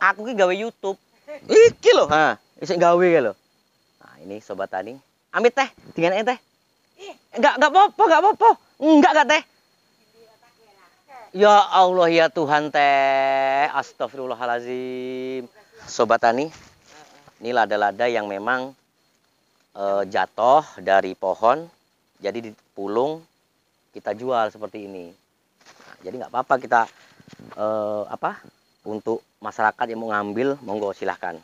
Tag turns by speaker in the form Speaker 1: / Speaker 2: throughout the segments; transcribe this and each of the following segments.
Speaker 1: Aku ki gawe YouTube. Iki lho, ha. Isik gawe ki lho. Nah, ini sobat tani. Amit teh, dengan teh. Enggak apa-apa, enggak apa-apa. Enggak teh. Ya Allah ya Tuhan teh. Astagfirullahalazim. Sobat tani, ini lada-lada yang memang jatuh dari pohon, jadi dipulung, kita jual seperti ini. Nah, jadi nggak apa-apa kita untuk masyarakat yang mau ngambil, monggo silahkan.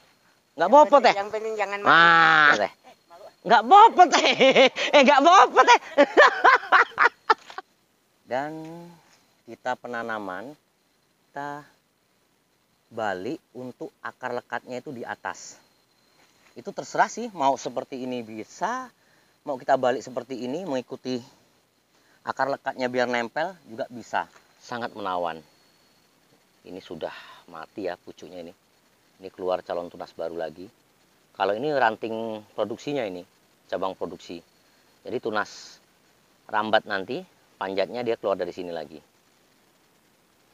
Speaker 1: Nggak apa-apa teh.
Speaker 2: Yang penting jangan
Speaker 1: malu. Teh. Nggak apa-apa teh. Nggak apa-apa teh. Dan kita penanaman, kita balik untuk akar lekatnya itu di atas. Itu terserah sih, mau seperti ini bisa, mau kita balik seperti ini, mengikuti akar lekatnya biar nempel juga bisa. Sangat menawan. Ini sudah mati ya pucuknya ini. Ini keluar calon tunas baru lagi. Kalau ini ranting produksinya ini, cabang produksi. Jadi tunas rambat nanti, panjatnya dia keluar dari sini lagi.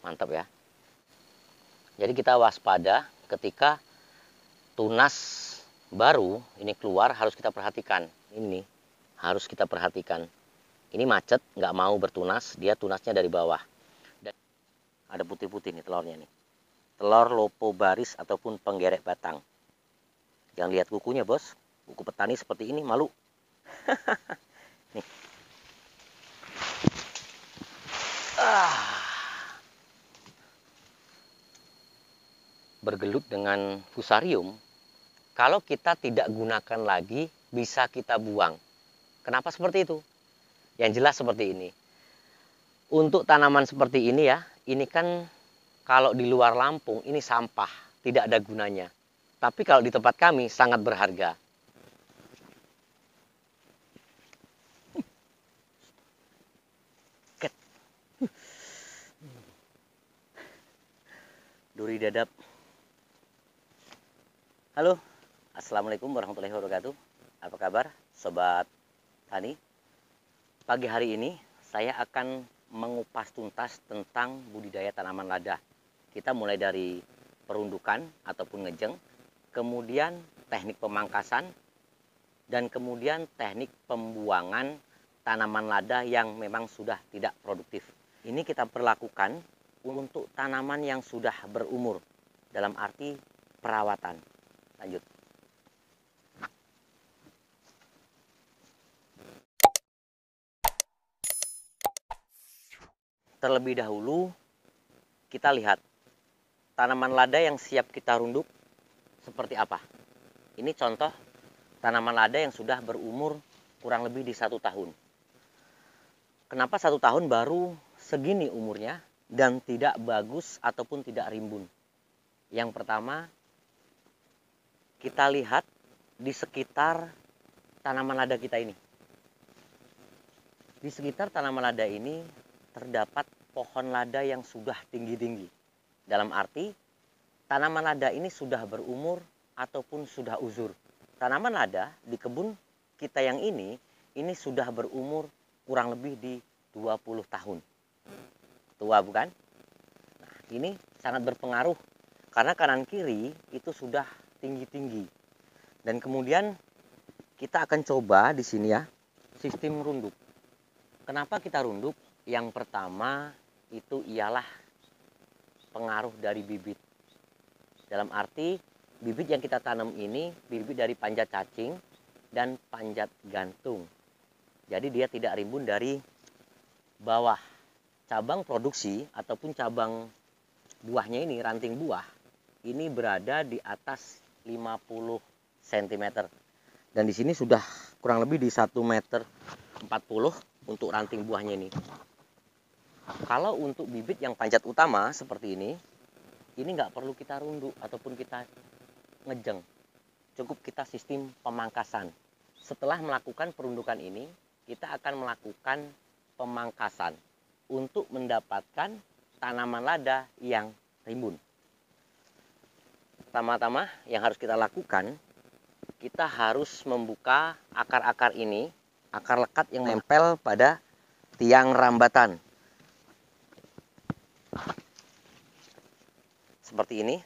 Speaker 1: Mantap ya. Jadi kita waspada ketika tunas baru ini keluar, harus kita perhatikan. Ini harus kita perhatikan. Ini macet, nggak mau bertunas, dia tunasnya dari bawah. Dan ada putih-putih nih telurnya nih. Telur lopo baris ataupun penggerek batang. Jangan lihat kukunya bos. Kuku petani seperti ini, malu. Nih. Bergelut dengan fusarium, kalau kita tidak gunakan lagi, bisa kita buang. Kenapa seperti itu? Yang jelas seperti ini. Untuk tanaman seperti ini ya, ini kan kalau di luar Lampung, ini sampah, tidak ada gunanya. Tapi kalau di tempat kami, sangat berharga. Duri dadap. Halo, assalamualaikum warahmatullahi wabarakatuh. Apa kabar, sobat tani? Pagi hari ini saya akan mengupas tuntas tentang budidaya tanaman lada. Kita mulai dari perundukan ataupun ngejeng, kemudian teknik pemangkasan, dan kemudian teknik pembuangan tanaman lada yang memang sudah tidak produktif. Ini kita perlakukan untuk tanaman yang sudah berumur, dalam arti perawatan. Lanjut. Terlebih dahulu kita lihat tanaman lada yang siap kita runduk seperti apa. Ini contoh tanaman lada yang sudah berumur kurang lebih di 1 tahun. Kenapa 1 tahun baru segini umurnya dan tidak bagus ataupun tidak rimbun? Yang pertama, kita lihat di sekitar tanaman lada kita ini. Di sekitar tanaman lada ini terdapat pohon lada yang sudah tinggi-tinggi. Dalam arti, tanaman lada ini sudah berumur ataupun sudah uzur. Tanaman lada di kebun kita yang ini sudah berumur kurang lebih di 20 tahun. Tua bukan? Nah, ini sangat berpengaruh karena kanan kiri itu sudah tinggi-tinggi. Dan kemudian kita akan coba di sini ya, sistem runduk. Kenapa kita runduk? Yang pertama itu ialah pengaruh dari bibit. Dalam arti bibit yang kita tanam ini bibit dari panjat cacing dan panjat gantung. Jadi dia tidak rimbun dari bawah. Cabang produksi ataupun cabang buahnya ini, ranting buah, ini berada di atas 50 cm. Dan di sini sudah kurang lebih di 1,40 meter untuk ranting buahnya ini. Kalau untuk bibit yang panjat utama seperti ini nggak perlu kita runduk ataupun kita ngejeng. Cukup kita sistem pemangkasan. Setelah melakukan perundukan ini, kita akan melakukan pemangkasan untuk mendapatkan tanaman lada yang rimbun. Pertama-tama yang harus kita lakukan, kita harus membuka akar-akar ini, akar lekat yang nempel pada tiang rambatan. Seperti ini.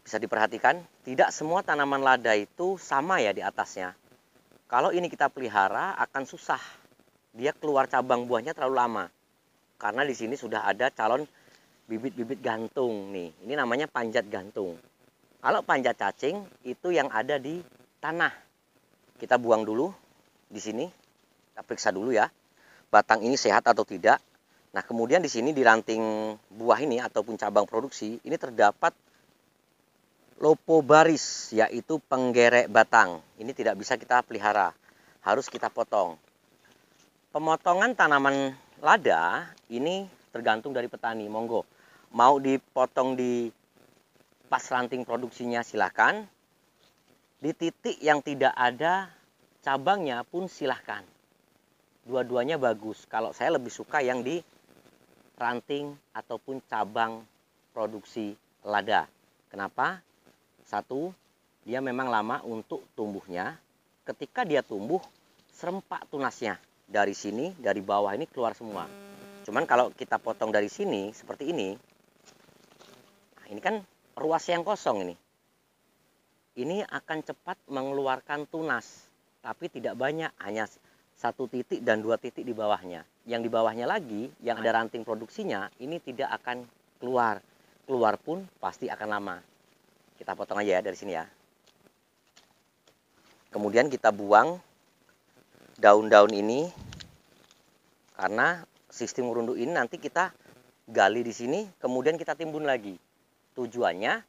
Speaker 1: Bisa diperhatikan, tidak semua tanaman lada itu sama ya di atasnya. Kalau ini kita pelihara akan susah. Dia keluar cabang buahnya terlalu lama. Karena di sini sudah ada calon bibit-bibit gantung nih. Ini namanya panjat gantung. Kalau panjat cacing itu yang ada di tanah. Kita buang dulu di sini. Kita periksa dulu ya. Batang ini sehat atau tidak. Nah, kemudian di sini di ranting buah ini ataupun cabang produksi ini terdapat lopobaris, yaitu penggerek batang. Ini tidak bisa kita pelihara, harus kita potong. Pemotongan tanaman lada ini tergantung dari petani, monggo. Mau dipotong di pas ranting produksinya silahkan. Di titik yang tidak ada cabangnya pun silahkan. Dua-duanya bagus. Kalau saya lebih suka yang di ranting ataupun cabang produksi lada. Kenapa? Satu, dia memang lama untuk tumbuhnya. Ketika dia tumbuh, serempak tunasnya. Dari sini, dari bawah ini keluar semua. Cuman kalau kita potong dari sini, seperti ini. Nah, ini kan ruas yang kosong ini. Ini akan cepat mengeluarkan tunas. Tapi tidak banyak, hanya 1 titik dan 2 titik di bawahnya. Yang di bawahnya lagi, yang ada ranting produksinya, ini tidak akan keluar. Keluar pun pasti akan lama. Kita potong aja ya dari sini ya. Kemudian kita buang daun-daun ini. Karena sistem merunduk ini nanti kita gali di sini, kemudian kita timbun lagi. Tujuannya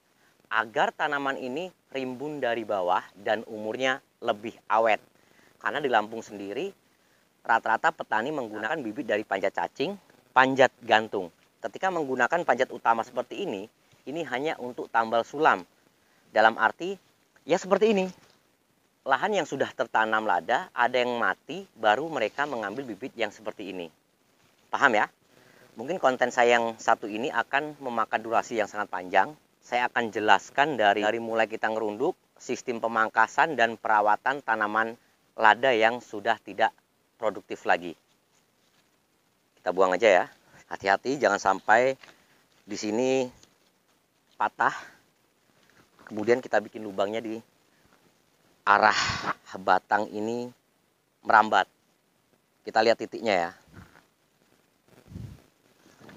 Speaker 1: agar tanaman ini rimbun dari bawah dan umurnya lebih awet. Karena di Lampung sendiri, rata-rata petani menggunakan bibit dari panjat cacing, panjat gantung. Ketika menggunakan panjat utama seperti ini hanya untuk tambal sulam. Dalam arti, ya seperti ini. Lahan yang sudah tertanam lada, ada yang mati, baru mereka mengambil bibit yang seperti ini. Paham ya? Mungkin konten saya yang satu ini akan memakan durasi yang sangat panjang. Saya akan jelaskan dari mulai kita ngerunduk, sistem pemangkasan dan perawatan tanaman lada yang sudah tidak produktif lagi. Kita buang aja ya. Hati-hati jangan sampai di sini patah. Kemudian kita bikin lubangnya di arah batang ini merambat. Kita lihat titiknya ya.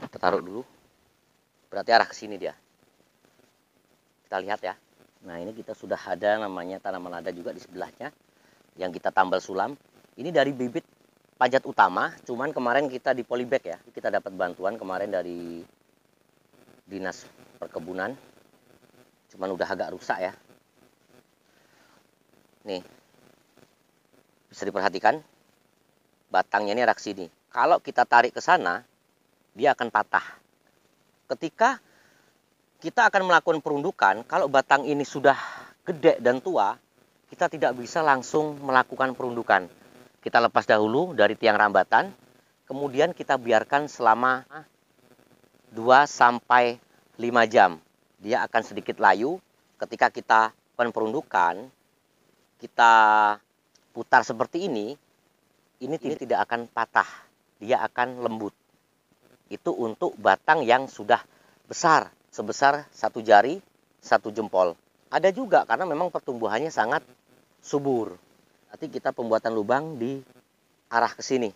Speaker 1: Kita taruh dulu. Berarti arah ke sini dia. Kita lihat ya. Nah, ini kita sudah ada namanya tanaman lada juga di sebelahnya yang kita tambal sulam. Ini dari bibit panjat utama, cuman kemarin kita di polybag ya. Kita dapat bantuan kemarin dari Dinas Perkebunan. Cuman udah agak rusak ya. Nih. Bisa diperhatikan. Batangnya ini arah sini. Kalau kita tarik ke sana, dia akan patah. Ketika kita akan melakukan perundukan, kalau batang ini sudah gede dan tua, kita tidak bisa langsung melakukan perundukan. Kita lepas dahulu dari tiang rambatan, kemudian kita biarkan selama 2-5 jam. Dia akan sedikit layu. Ketika kita melakukan perundukan, kita putar seperti ini tidak akan patah. Dia akan lembut. Itu untuk batang yang sudah besar, sebesar 1 jari, 1 jempol. Ada juga karena memang pertumbuhannya sangat subur. Nanti kita pembuatan lubang di arah ke sini.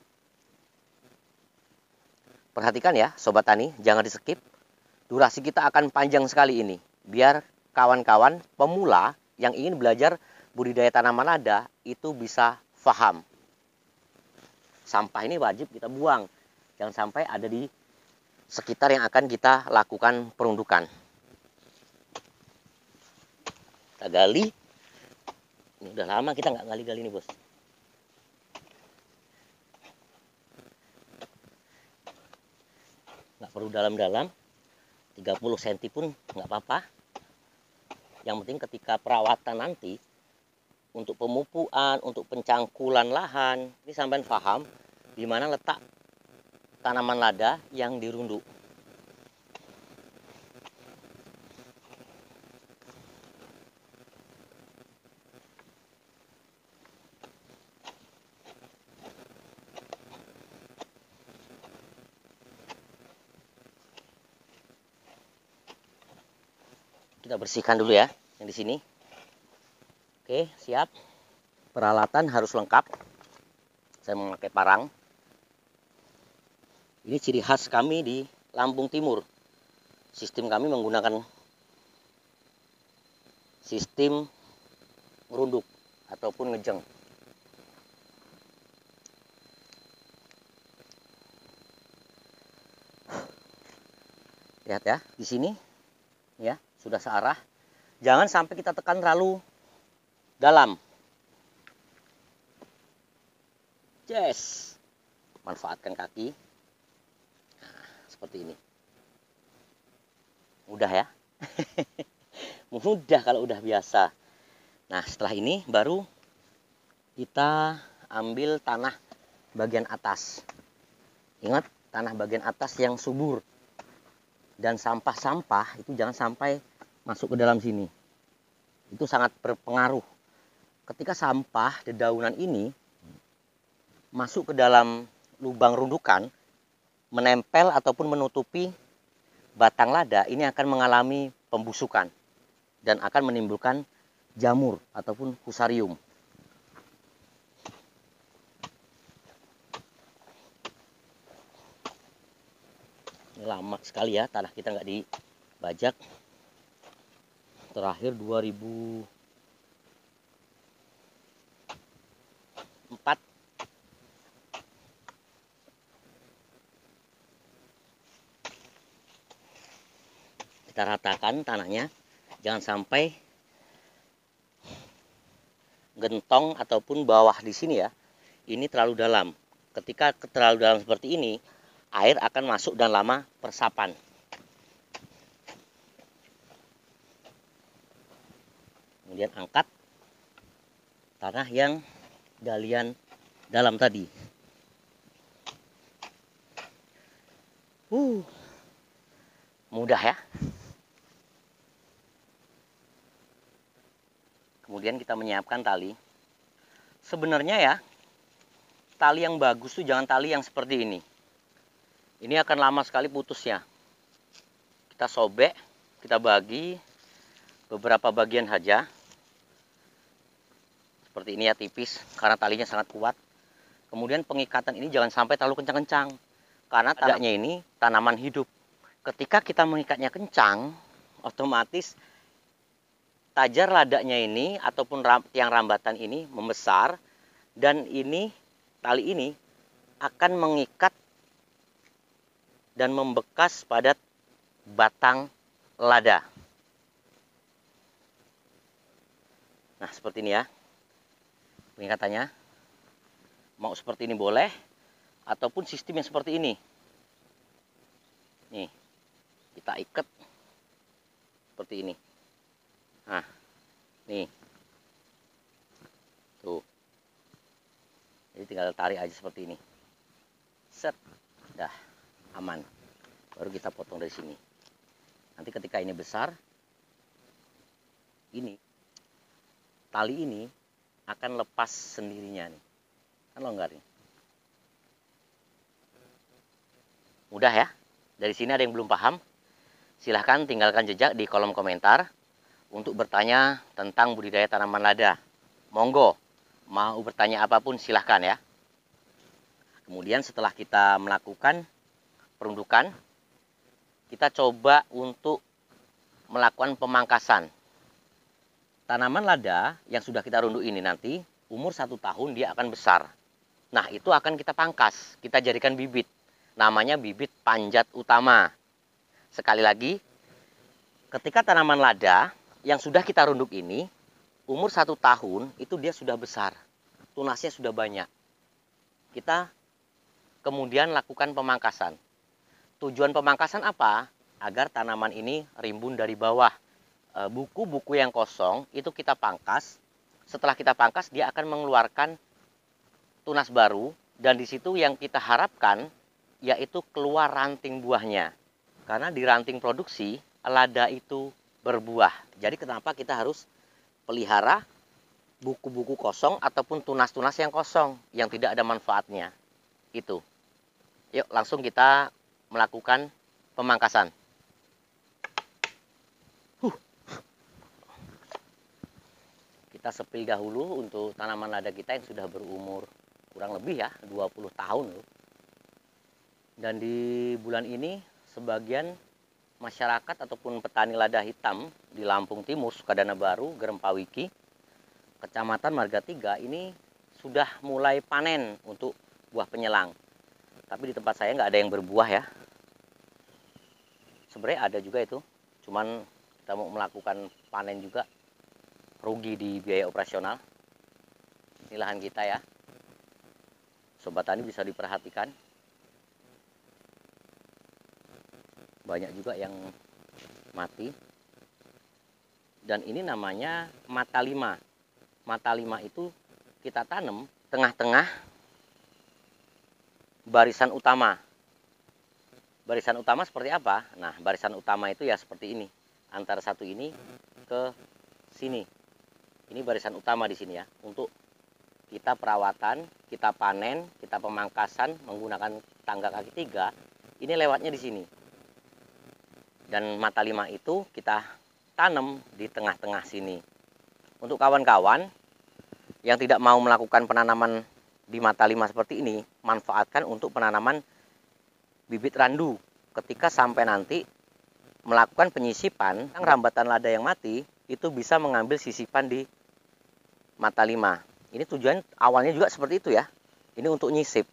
Speaker 1: Perhatikan ya Sobat Tani, jangan di skip. Durasi kita akan panjang sekali ini. Biar kawan-kawan pemula yang ingin belajar budidaya tanaman lada itu bisa paham. Sampah ini wajib kita buang. Jangan sampai ada di sekitar yang akan kita lakukan perundukan. Kita gali. Ini udah lama kita nggak gali-gali nih bos. Nggak perlu dalam-dalam. 30 cm pun nggak apa-apa. Yang penting ketika perawatan nanti, untuk pemupuan, untuk pencangkulan lahan, ini sampai paham di mana letak tanaman lada yang dirunduk. Kita bersihkan dulu ya yang di sini. Oke, siap. Peralatan harus lengkap. Saya memakai parang. Ini ciri khas kami di Lampung Timur. Sistem kami menggunakan sistem ngerunduk ataupun ngejeng. Lihat ya, di sini ya, sudah searah. Jangan sampai kita tekan terlalu dalam. Yes. Manfaatkan kaki. Nah, seperti ini. Mudah ya. Mudah kalau udah biasa. Nah, setelah ini baru kita ambil tanah bagian atas. Ingat, tanah bagian atas yang subur. Dan sampah-sampah itu jangan sampai masuk ke dalam sini. Itu sangat berpengaruh. Ketika sampah dedaunan ini masuk ke dalam lubang rundukan, menempel ataupun menutupi batang lada, ini akan mengalami pembusukan dan akan menimbulkan jamur ataupun fusarium. Ini lama sekali ya, tanah kita nggak dibajak. Terakhir 2004. Kita ratakan tanahnya, jangan sampai gentong ataupun bawah di sini ya, ini terlalu dalam. Ketika terlalu dalam seperti ini, air akan masuk dan lama persapan. Kemudian angkat tanah yang galian dalam tadi. Mudah ya. Kemudian kita menyiapkan tali. Sebenarnya ya, tali yang bagus tuh jangan tali yang seperti ini. Ini akan lama sekali putusnya. Kita sobek, kita bagi beberapa bagian saja. Seperti ini ya, tipis, karena talinya sangat kuat. Kemudian pengikatan ini jangan sampai terlalu kencang-kencang. Karena ladanya ini tanaman hidup. Ketika kita mengikatnya kencang, otomatis tajar ladanya ini ataupun tiang rambatan ini membesar. Dan ini, tali ini akan mengikat dan membekas pada batang lada. Nah, seperti ini ya pengikatannya. Mau seperti ini boleh, ataupun sistem yang seperti ini. Nih, kita ikat seperti ini. Nah, nih. Tuh. Jadi tinggal tarik aja seperti ini. Set. Dah. Aman. Baru kita potong dari sini. Nanti ketika ini besar, ini tali ini akan lepas sendirinya nih. Kan longgar nih. Mudah ya. Dari sini ada yang belum paham? Silahkan tinggalkan jejak di kolom komentar untuk bertanya tentang budidaya tanaman lada. Monggo, mau bertanya apapun silahkan ya. Kemudian setelah kita melakukan perundukan, kita coba untuk melakukan pemangkasan. Tanaman lada yang sudah kita runduk ini nanti umur 1 tahun dia akan besar. Nah, itu akan kita pangkas, kita jadikan bibit. Namanya bibit panjat utama. Sekali lagi, ketika tanaman lada yang sudah kita runduk ini umur 1 tahun itu dia sudah besar, tunasnya sudah banyak. Kita kemudian lakukan pemangkasan. Tujuan pemangkasan apa? Agar tanaman ini rimbun dari bawah. Buku-buku yang kosong itu kita pangkas. Setelah kita pangkas, dia akan mengeluarkan tunas baru. Dan di situ yang kita harapkan yaitu keluar ranting buahnya. Karena di ranting produksi, lada itu berbuah. Jadi kenapa kita harus pelihara buku-buku kosong ataupun tunas-tunas yang kosong, yang tidak ada manfaatnya. Itu. Yuk langsung kita melakukan pemangkasan. Kita sepil dahulu untuk tanaman lada kita yang sudah berumur kurang lebih ya 20 tahun loh. Dan di bulan ini sebagian masyarakat ataupun petani lada hitam di Lampung Timur, Sukadana Baru, Gerempawiki, Kecamatan Marga 3 ini sudah mulai panen untuk buah penyelang. Tapi di tempat saya nggak ada yang berbuah ya. Sebenarnya ada juga itu, cuman kita mau melakukan panen juga rugi di biaya operasional. Ini lahan kita ya. Sobat tani bisa diperhatikan. Banyak juga yang mati. Dan ini namanya mata lima. Mata lima itu kita tanam tengah-tengah barisan utama. Barisan utama seperti apa? Nah, barisan utama itu ya seperti ini. Antara satu ini ke sini. Ini barisan utama di sini ya. Untuk kita perawatan, kita panen, kita pemangkasan menggunakan tangga kaki 3. Ini lewatnya di sini. Dan mata lima itu kita tanam di tengah-tengah sini. Untuk kawan-kawan yang tidak mau melakukan penanaman di mata lima seperti ini, manfaatkan untuk penanaman bibit randu. Ketika sampai nanti melakukan penyisipan, yang rambatan lada yang mati itu bisa mengambil sisipan di mata lima. Ini tujuan awalnya juga seperti itu ya. Ini untuk nyisip,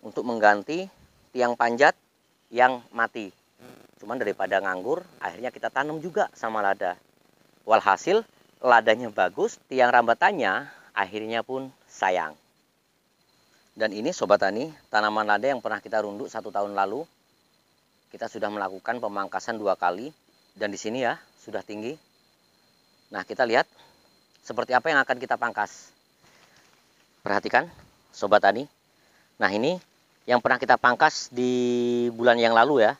Speaker 1: untuk mengganti tiang panjat yang mati. Cuman daripada nganggur, akhirnya kita tanam juga sama lada. Walhasil ladanya bagus, tiang rambatannya akhirnya pun sayang. Dan ini sobat tani, tanaman lada yang pernah kita runduk 1 tahun lalu. Kita sudah melakukan pemangkasan 2 kali. Dan di sini ya, sudah tinggi. Nah, kita lihat seperti apa yang akan kita pangkas. Perhatikan sobat tani. Nah, ini yang pernah kita pangkas di bulan yang lalu ya.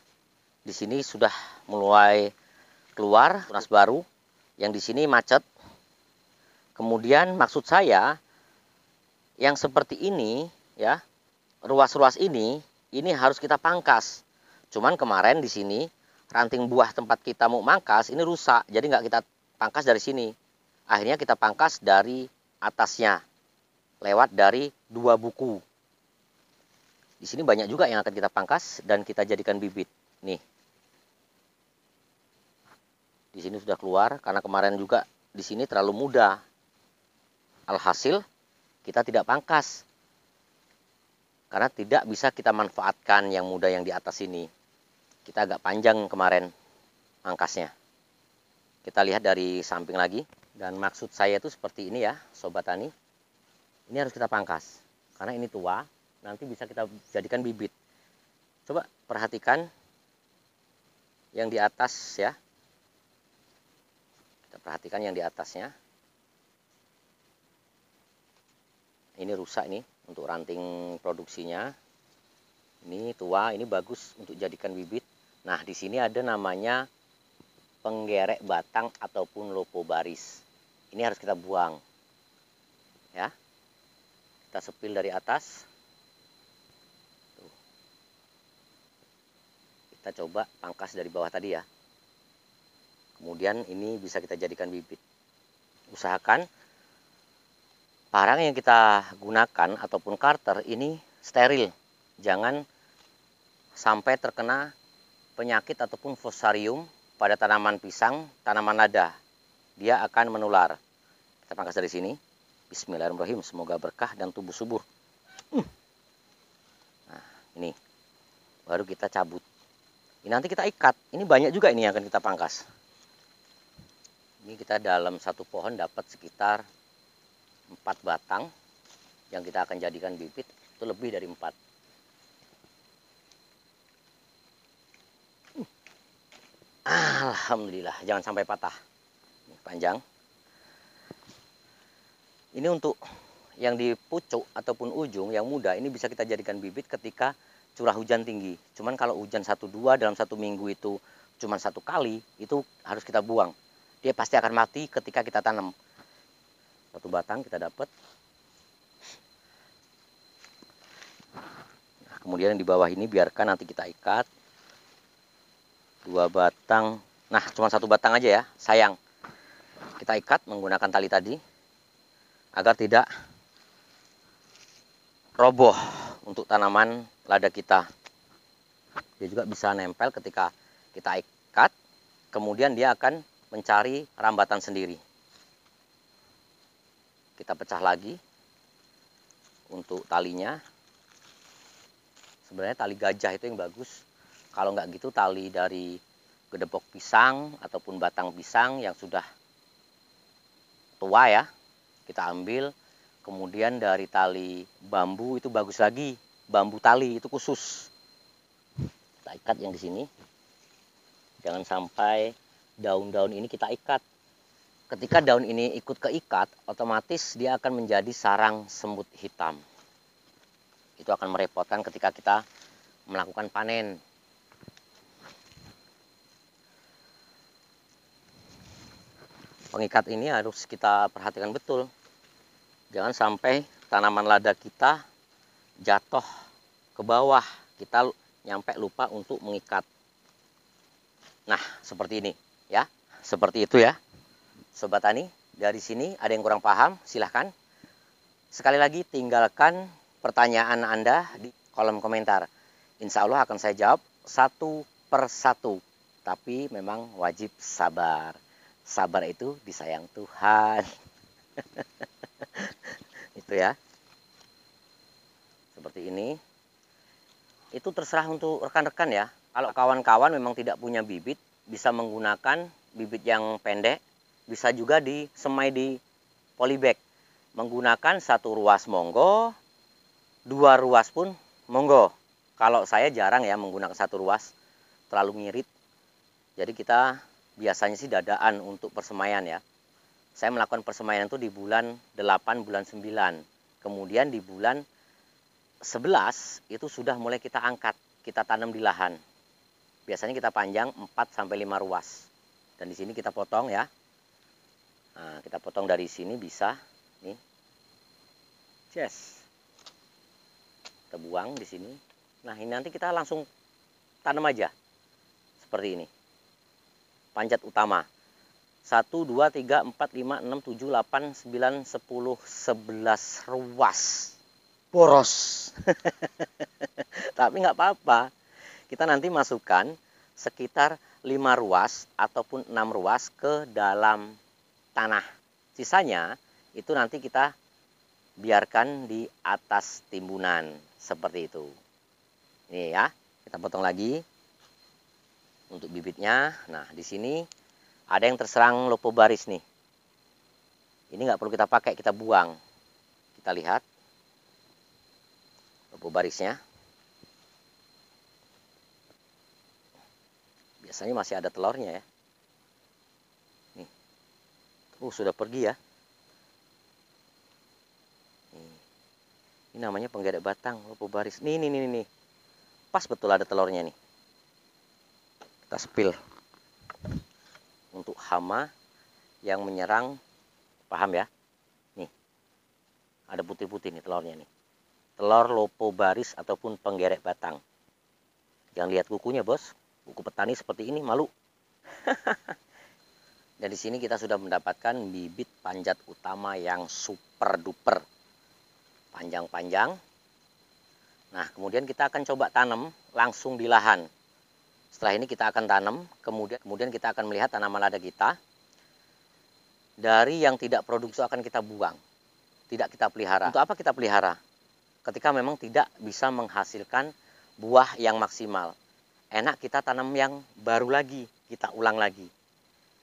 Speaker 1: Di sini sudah mulai keluar tunas baru. Yang di sini macet. Kemudian maksud saya yang seperti ini ya, ruas-ruas ini harus kita pangkas. Cuman kemarin di sini ranting buah tempat kita mau mangkas ini rusak. Jadi nggak kita pangkas dari sini. Akhirnya kita pangkas dari atasnya. Lewat dari 2 buku. Di sini banyak juga yang akan kita pangkas dan kita jadikan bibit. Nih. Di sini sudah keluar karena kemarin juga di sini terlalu muda. Alhasil kita tidak pangkas. Karena tidak bisa kita manfaatkan yang muda yang di atas ini. Kita agak panjang kemarin pangkasnya. Kita lihat dari samping lagi. Dan maksud saya itu seperti ini ya, sobat tani. Ini harus kita pangkas. Karena ini tua, nanti bisa kita jadikan bibit. Coba perhatikan yang di atas ya. Kita perhatikan yang di atasnya. Ini rusak nih untuk ranting produksinya. Ini tua, ini bagus untuk jadikan bibit. Nah, di sini ada namanya penggerek batang ataupun lopo baris. Ini harus kita buang. Ya. Kita sepil dari atas. Tuh. Kita coba pangkas dari bawah tadi ya. Kemudian ini bisa kita jadikan bibit. Usahakan parang yang kita gunakan ataupun karter ini steril. Jangan sampai terkena penyakit ataupun fusarium pada tanaman pisang, tanaman lada. Dia akan menular. Kita pangkas dari sini. Bismillahirrahmanirrahim. Semoga berkah dan tumbuh subur. Nah, ini. Baru kita cabut. Ini nanti kita ikat. Ini banyak juga ini yang akan kita pangkas. Ini kita dalam satu pohon dapat sekitar 4 batang yang kita akan jadikan bibit. Itu lebih dari 4. Alhamdulillah, jangan sampai patah. Ini panjang. Ini untuk yang di pucuk ataupun ujung yang muda, ini bisa kita jadikan bibit ketika curah hujan tinggi. Cuman kalau hujan 1-2 dalam 1 minggu itu cuman 1 kali, itu harus kita buang. Dia pasti akan mati ketika kita tanam. 1 batang kita dapat. Nah, kemudian yang di bawah ini biarkan nanti kita ikat. 2 batang. Nah, cuma 1 batang aja ya, sayang. kita ikat menggunakan tali tadi agar tidak roboh untuk tanaman lada kita. Dia juga bisa nempel ketika kita ikat, kemudian dia akan mencari rambatan sendiri. Kita pecah lagi untuk talinya. Sebenarnya tali gajah itu yang bagus. Kalau nggak gitu tali dari gedebok pisang ataupun batang pisang yang sudah tua ya, kita ambil. Kemudian dari tali bambu itu bagus lagi, bambu tali itu khusus. Kita ikat yang di sini. Jangan sampai daun-daun ini kita ikat. Ketika daun ini ikut keikat, otomatis dia akan menjadi sarang semut hitam. Itu akan merepotkan ketika kita melakukan panen. Pengikat ini harus kita perhatikan betul. Jangan sampai tanaman lada kita jatuh ke bawah. Kita nyampe lupa untuk mengikat. Nah, seperti ini ya. Seperti itu ya. Sobat Tani, dari sini ada yang kurang paham, silahkan. Sekali lagi tinggalkan pertanyaan Anda di kolom komentar. Insya Allah akan saya jawab satu per satu. Tapi memang wajib sabar. Sabar itu disayang Tuhan. Itu ya. Seperti ini. Itu terserah untuk rekan-rekan ya. Kalau kawan-kawan memang tidak punya bibit, bisa menggunakan bibit yang pendek. Bisa juga disemai di polybag. Menggunakan 1 ruas monggo, 2 ruas pun monggo. Kalau saya jarang ya menggunakan 1 ruas, terlalu ngirit. Jadi kita biasanya sih dadaan untuk persemaian ya. Saya melakukan persemaian itu di bulan 8, bulan 9. Kemudian di bulan 11 itu sudah mulai kita angkat, kita tanam di lahan. Biasanya kita panjang 4-5 ruas. Dan di sini kita potong ya. Nah, kita potong dari sini bisa nih. Yes. Kita buang di sini. Nah, ini nanti kita langsung tanam aja. Seperti ini. Panjat utama. 1, 2, 3, 4, 5, 6, 7, 8, 9, 10, 11 ruas. Boros. Tapi nggak apa-apa. Kita nanti masukkan sekitar 5 ruas ataupun 6 ruas ke dalam tanah. Sisanya itu nanti kita biarkan di atas timbunan. Seperti itu. Ini ya, kita potong lagi. Untuk bibitnya, nah di sini ada yang terserang lopobaris nih. Ini nggak perlu kita pakai, kita buang. Kita lihat lopobarisnya. Biasanya masih ada telurnya ya. Nih, sudah pergi ya. Ini namanya penggedek batang lopobaris. Nih. Pas betul ada telurnya nih. Kita spill untuk hama yang menyerang, paham ya? Nih, ada putih-putih nih telurnya nih. Telur lopobaris ataupun penggerek batang. Jangan lihat kukunya bos, kuku petani seperti ini malu. Dan di sini kita sudah mendapatkan bibit panjat utama yang super duper panjang-panjang. Nah, kemudian kita akan coba tanam langsung di lahan. Setelah ini kita akan tanam, kemudian kita akan melihat tanaman lada kita. Dari yang tidak produksi akan kita buang. Tidak kita pelihara. Untuk apa kita pelihara? Ketika memang tidak bisa menghasilkan buah yang maksimal. Enak kita tanam yang baru lagi, kita ulang lagi.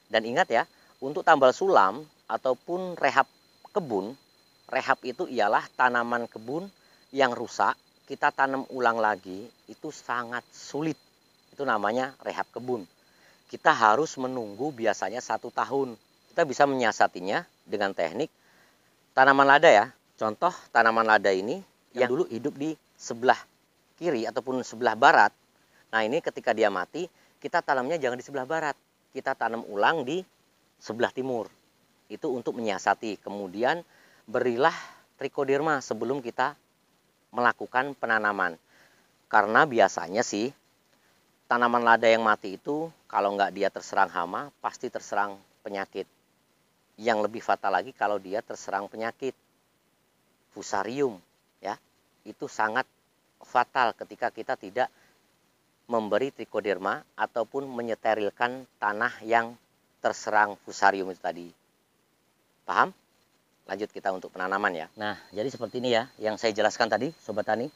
Speaker 1: Dan ingat ya, untuk tambal sulam ataupun rehab kebun, rehab itu ialah tanaman kebun yang rusak, kita tanam ulang lagi, itu sangat sulit. Itu namanya rehab kebun. Kita harus menunggu biasanya 1 tahun. Kita bisa menyiasatinya dengan teknik tanaman lada ya. Contoh tanaman lada ini yang dulu hidup di sebelah kiri ataupun sebelah barat. Nah ini ketika dia mati, kita tanamnya jangan di sebelah barat. Kita tanam ulang di sebelah timur. Itu untuk menyiasati. Kemudian berilah trichoderma sebelum kita melakukan penanaman. Karena biasanya sih tanaman lada yang mati itu kalau nggak dia terserang hama, pasti terserang penyakit. Yang lebih fatal lagi kalau dia terserang penyakit fusarium, ya. Itu sangat fatal ketika kita tidak memberi trichoderma ataupun menyeterilkan tanah yang terserang fusarium itu tadi. Paham? Lanjut kita untuk penanaman ya. Nah, jadi seperti ini ya yang saya jelaskan tadi, Sobat Tani.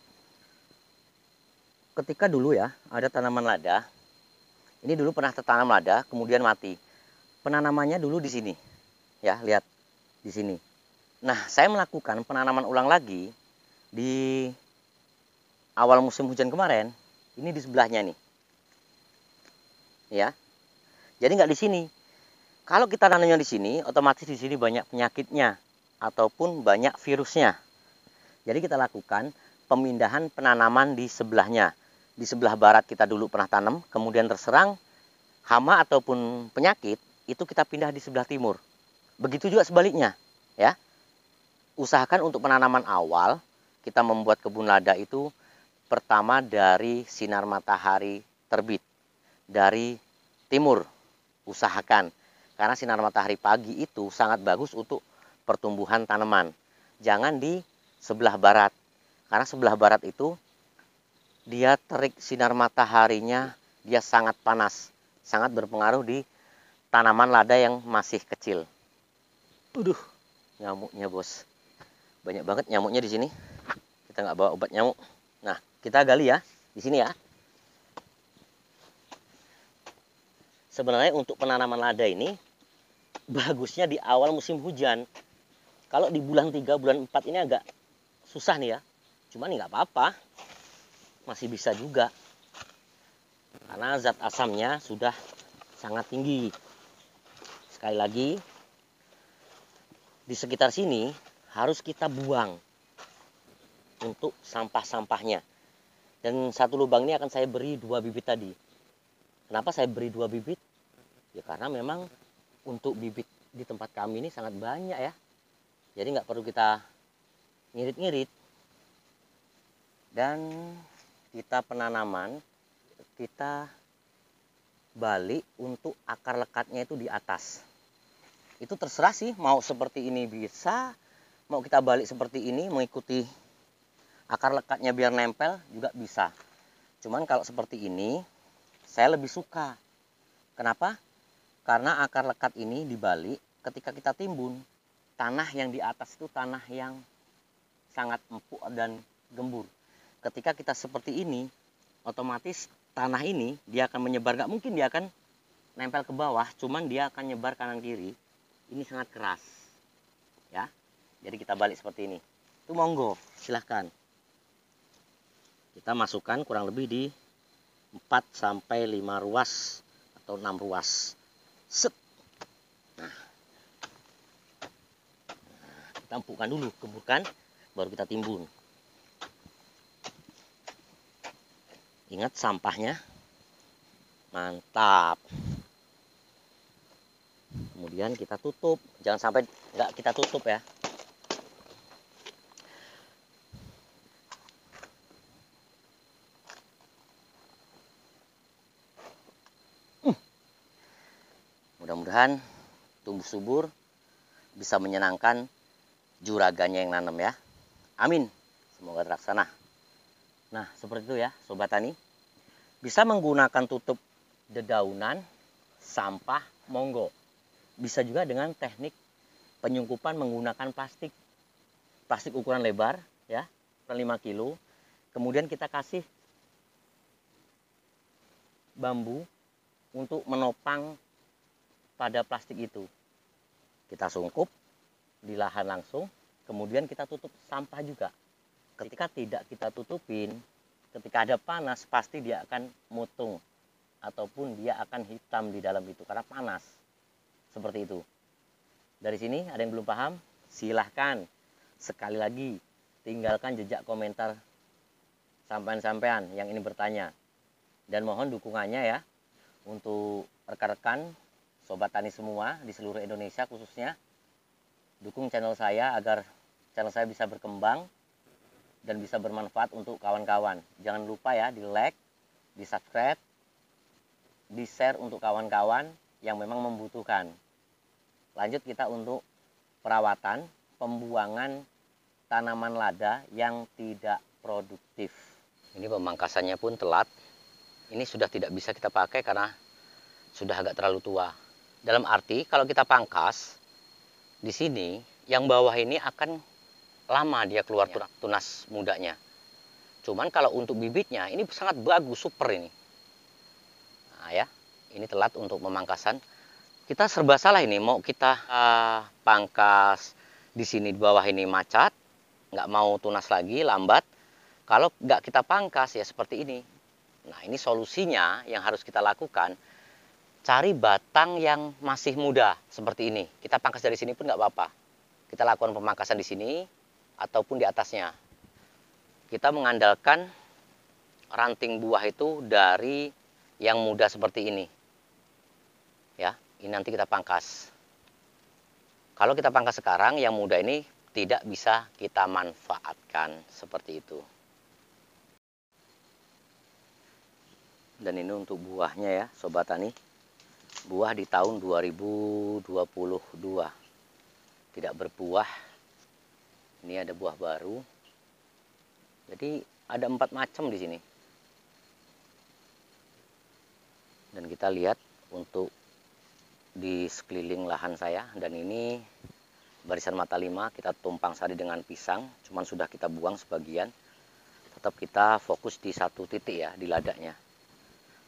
Speaker 1: Ketika dulu ya ada tanaman lada, ini dulu pernah tertanam lada, kemudian mati. Penanamannya dulu di sini, ya lihat di sini. Nah, saya melakukan penanaman ulang lagi di awal musim hujan kemarin. Ini di sebelahnya nih, ya. Jadi nggak di sini. Kalau kita tanamnya di sini, otomatis di sini banyak penyakitnya ataupun banyak virusnya. Jadi kita lakukan pemindahan penanaman di sebelahnya. Di sebelah barat kita dulu pernah tanam, kemudian terserang hama ataupun penyakit, itu kita pindah di sebelah timur. Begitu juga sebaliknya, ya. Usahakan untuk penanaman awal, kita membuat kebun lada itu pertama dari sinar matahari terbit, dari timur. Usahakan, karena sinar matahari pagi itu sangat bagus untuk pertumbuhan tanaman. Jangan di sebelah barat, karena sebelah barat itu dia terik sinar mataharinya, dia sangat panas, sangat berpengaruh di tanaman lada yang masih kecil. Nyamuknya bos, banyak banget nyamuknya di sini. Kita nggak bawa obat nyamuk. Nah, kita gali ya di sini ya. Sebenarnya untuk penanaman lada ini bagusnya di awal musim hujan. Kalau di bulan 3, bulan 4 ini agak susah nih ya. Cuman nggak apa-apa, masih bisa juga. Karena zat asamnya sudah sangat tinggi. Sekali lagi, di sekitar sini harus kita buang untuk sampah-sampahnya. Dan satu lubang ini akan saya beri 2 bibit tadi. Kenapa saya beri 2 bibit? Ya karena memang untuk bibit di tempat kami ini sangat banyak ya. Jadi nggak perlu kita ngirit-ngirit. Dan kita penanaman, kita balik untuk akar lekatnya itu di atas. Itu terserah sih, mau seperti ini bisa, mau kita balik seperti ini mengikuti akar lekatnya biar nempel juga bisa. Cuman kalau seperti ini saya lebih suka. Kenapa? Karena akar lekat ini dibalik, ketika kita timbun, tanah yang di atas itu tanah yang sangat empuk dan gembur. Ketika kita seperti ini, otomatis tanah ini dia akan menyebar, nggak mungkin dia akan nempel ke bawah, cuman dia akan nyebar kanan kiri. Ini sangat keras, ya. Jadi kita balik seperti ini. Itu monggo, silahkan. Kita masukkan kurang lebih di 4 sampai 5 ruas atau 6 ruas. Set. Nah, kita empukkan dulu, keburkan, baru kita timbun. Ingat sampahnya, mantap. Kemudian kita tutup, jangan sampai nggak kita tutup ya. Mudah-mudahan tumbuh subur, bisa menyenangkan juraganya yang nanam ya. Amin. Semoga terlaksana. Nah, seperti itu ya, Sobat Tani. Bisa menggunakan tutup dedaunan, sampah, monggo. Bisa juga dengan teknik penyungkupan menggunakan plastik. Plastik ukuran lebar, ya, 5 kilo. Kemudian kita kasih bambu untuk menopang pada plastik itu. Kita sungkup di lahan langsung, kemudian kita tutup sampah juga. Ketika tidak kita tutupin, ketika ada panas, pasti dia akan mutung ataupun dia akan hitam di dalam itu karena panas. Seperti itu. Dari sini ada yang belum paham? Silahkan sekali lagi tinggalkan jejak komentar sampean-sampean yang ini bertanya. Dan mohon dukungannya ya untuk rekan-rekan Sobat Tani semua di seluruh Indonesia khususnya. Dukung channel saya agar channel saya bisa berkembang dan bisa bermanfaat untuk kawan-kawan. Jangan lupa ya di like, di subscribe, di share untuk kawan-kawan yang memang membutuhkan. lanjut kita untuk perawatan pembuangan tanaman lada yang tidak produktif. Ini pemangkasannya pun telat. Ini sudah tidak bisa kita pakai karena sudah agak terlalu tua. Dalam arti kalau kita pangkas di sini, yang bawah ini akan lama dia keluar tunas mudanya. Cuman kalau untuk bibitnya ini sangat bagus, super ini. Nah ya, ini telat untuk pemangkasan. Kita serba salah ini, mau kita pangkas di sini di bawah ini macat, nggak mau tunas lagi, lambat. Kalau nggak kita pangkas ya seperti ini. Nah ini solusinya yang harus kita lakukan, cari batang yang masih muda seperti ini. Kita pangkas dari sini pun nggak apa-apa. Kita lakukan pemangkasan di sini ataupun di atasnya. Kita mengandalkan ranting buah itu dari yang muda seperti ini. Ya, ini nanti kita pangkas. Kalau kita pangkas sekarang, yang muda ini tidak bisa kita manfaatkan seperti itu. Dan ini untuk buahnya ya, Sobat Tani. Buah di tahun 2022. Tidak berbuah. Ini ada buah baru. Jadi ada 4 macam di sini. Dan kita lihat untuk di sekeliling lahan saya, dan ini barisan mata 5 kita tumpang sari dengan pisang, cuman sudah kita buang sebagian. Tetap kita fokus di satu titik ya, di ladanya.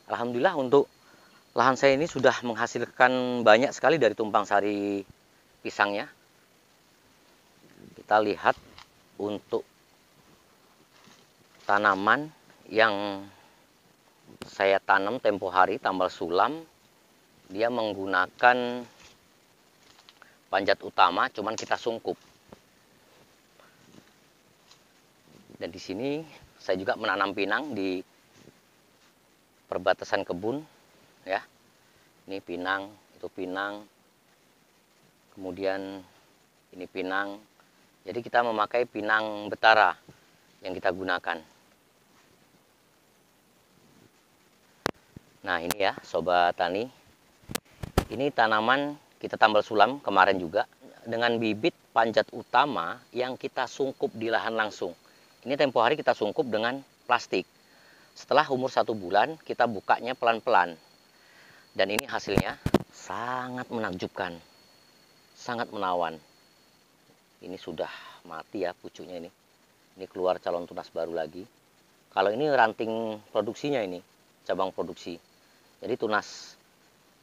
Speaker 1: Alhamdulillah untuk lahan saya ini sudah menghasilkan banyak sekali dari tumpang sari pisangnya. Kita lihat untuk tanaman yang saya tanam tempo hari tambal sulam, dia menggunakan panjat utama, cuman kita sungkup. Dan di sini saya juga menanam pinang di perbatasan kebun, ya. Ini pinang, itu pinang, kemudian ini pinang. Jadi kita memakai pinang betara yang kita gunakan. Nah ini ya Sobat Tani, ini tanaman kita tambal sulam kemarin juga dengan bibit panjat utama yang kita sungkup di lahan langsung. Ini tempo hari kita sungkup dengan plastik. Setelah umur 1 bulan kita bukanya pelan-pelan. Dan ini hasilnya sangat menakjubkan, sangat menawan. Ini sudah mati ya pucuknya ini. Ini keluar calon tunas baru lagi. Kalau ini ranting produksinya ini, cabang produksi. Jadi tunas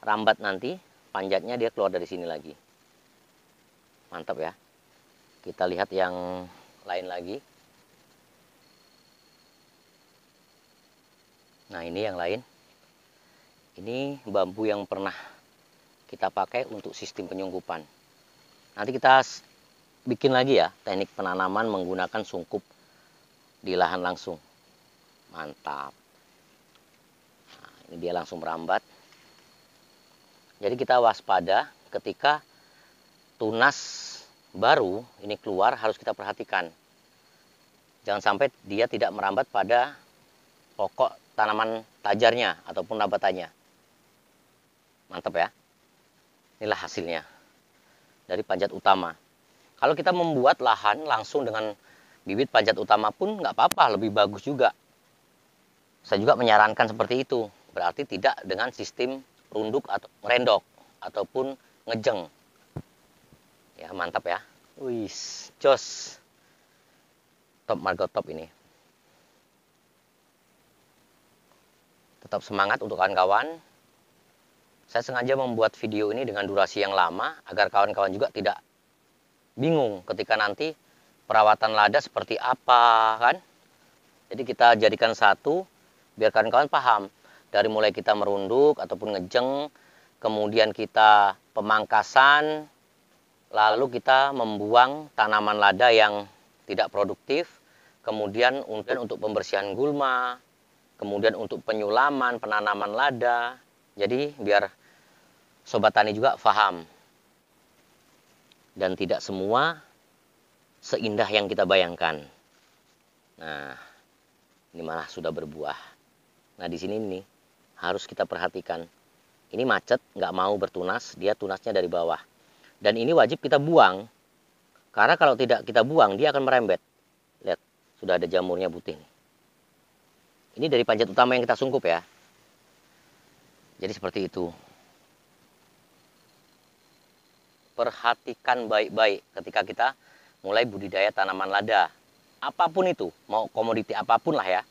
Speaker 1: rambat nanti, panjatnya dia keluar dari sini lagi. Mantap ya. Kita lihat yang lain lagi. Nah ini yang lain. Ini bambu yang pernah kita pakai untuk sistem penyungkupan. Nanti kita bikin lagi ya teknik penanaman menggunakan sungkup di lahan langsung. Mantap. Nah, ini dia langsung merambat. Jadi kita waspada ketika tunas baru ini keluar, harus kita perhatikan. Jangan sampai dia tidak merambat pada pokok tanaman tajarnya ataupun nabatannya. Mantap ya. Inilah hasilnya dari panjat utama. Kalau kita membuat lahan langsung dengan bibit panjat utama pun nggak apa-apa, lebih bagus juga. Saya juga menyarankan seperti itu. Berarti tidak dengan sistem runduk atau ngerendok ataupun ngejeng. Ya mantap ya. Wih, jos. Top margo top ini. Tetap semangat untuk kawan-kawan. Saya sengaja membuat video ini dengan durasi yang lama agar kawan-kawan juga tidak bingung ketika nanti perawatan lada seperti apa kan. Jadi kita jadikan satu biar kawan-kawan paham. Dari mulai kita merunduk ataupun ngejeng, kemudian kita pemangkasan, lalu kita membuang tanaman lada yang tidak produktif, kemudian untuk pembersihan gulma, kemudian untuk penyulaman, penanaman lada. Jadi biar Sobat Tani juga paham. Dan tidak semua seindah yang kita bayangkan. Nah, ini malah sudah berbuah. Nah, di sini nih harus kita perhatikan. Ini macet, nggak mau bertunas, dia tunasnya dari bawah. Dan ini wajib kita buang. Karena kalau tidak kita buang, dia akan merembet. Lihat, sudah ada jamurnya putih nih. Ini dari panjat utama yang kita sungkup ya. Jadi seperti itu. Perhatikan baik-baik ketika kita mulai budidaya tanaman lada. Apapun itu, mau komoditi apapun lah ya.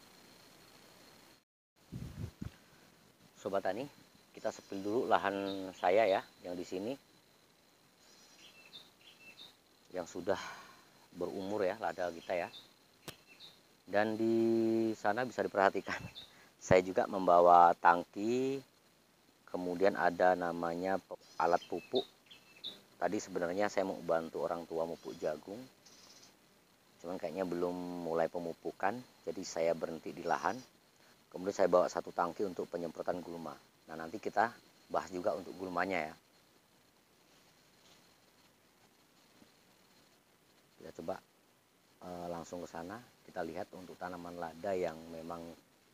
Speaker 1: Sobat Tani, kita sepil dulu lahan saya ya, yang di sini. Yang sudah berumur ya, lada kita ya. Dan di sana bisa diperhatikan, saya juga membawa tangki, kemudian ada namanya alat pupuk. Tadi sebenarnya saya mau bantu orang tua pupuk jagung, cuman kayaknya belum mulai pemupukan, jadi saya berhenti di lahan. Kemudian saya bawa satu tangki untuk penyemprotan gulma. Nah, nanti kita bahas juga untuk gulmanya ya. Kita coba langsung ke sana. Kita lihat untuk tanaman lada yang memang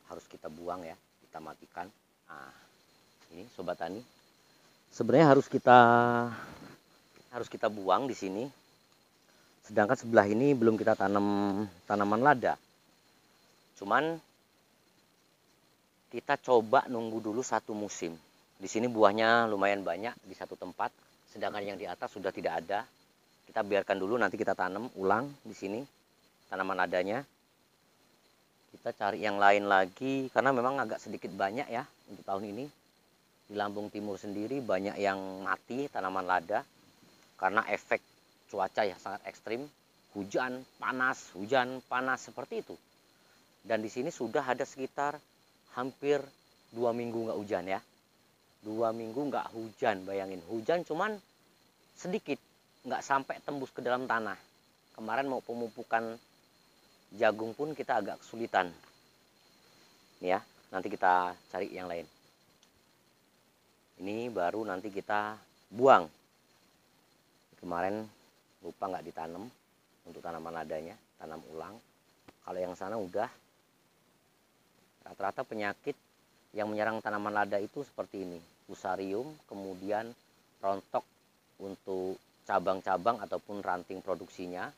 Speaker 1: harus kita buang ya, kita matikan. Nah, ini Sobat Tani. Sebenarnya harus kita buang di sini. Sedangkan sebelah ini belum kita tanam tanaman lada. Cuman kita coba nunggu dulu satu musim. Di sini buahnya lumayan banyak di satu tempat, sedangkan yang di atas sudah tidak ada. Kita biarkan dulu, nanti kita tanam ulang di sini tanaman ladanya. Kita cari yang lain lagi karena memang agak sedikit banyak ya untuk tahun ini. Di Lampung Timur sendiri banyak yang mati tanaman lada karena efek cuaca yang sangat ekstrim, hujan panas seperti itu. Dan di sini sudah ada sekitar hampir 2 minggu nggak hujan ya. 2 minggu nggak hujan, bayangin. Hujan cuman sedikit, nggak sampai tembus ke dalam tanah. Kemarin mau pemupukan jagung pun kita agak kesulitan. Nih ya, nanti kita cari yang lain. Ini baru nanti kita buang. Kemarin lupa nggak ditanam untuk tanaman ladanya, tanam ulang. Kalau yang sana udah. Rata-rata penyakit yang menyerang tanaman lada itu seperti ini. Fusarium, kemudian rontok untuk cabang-cabang ataupun ranting produksinya.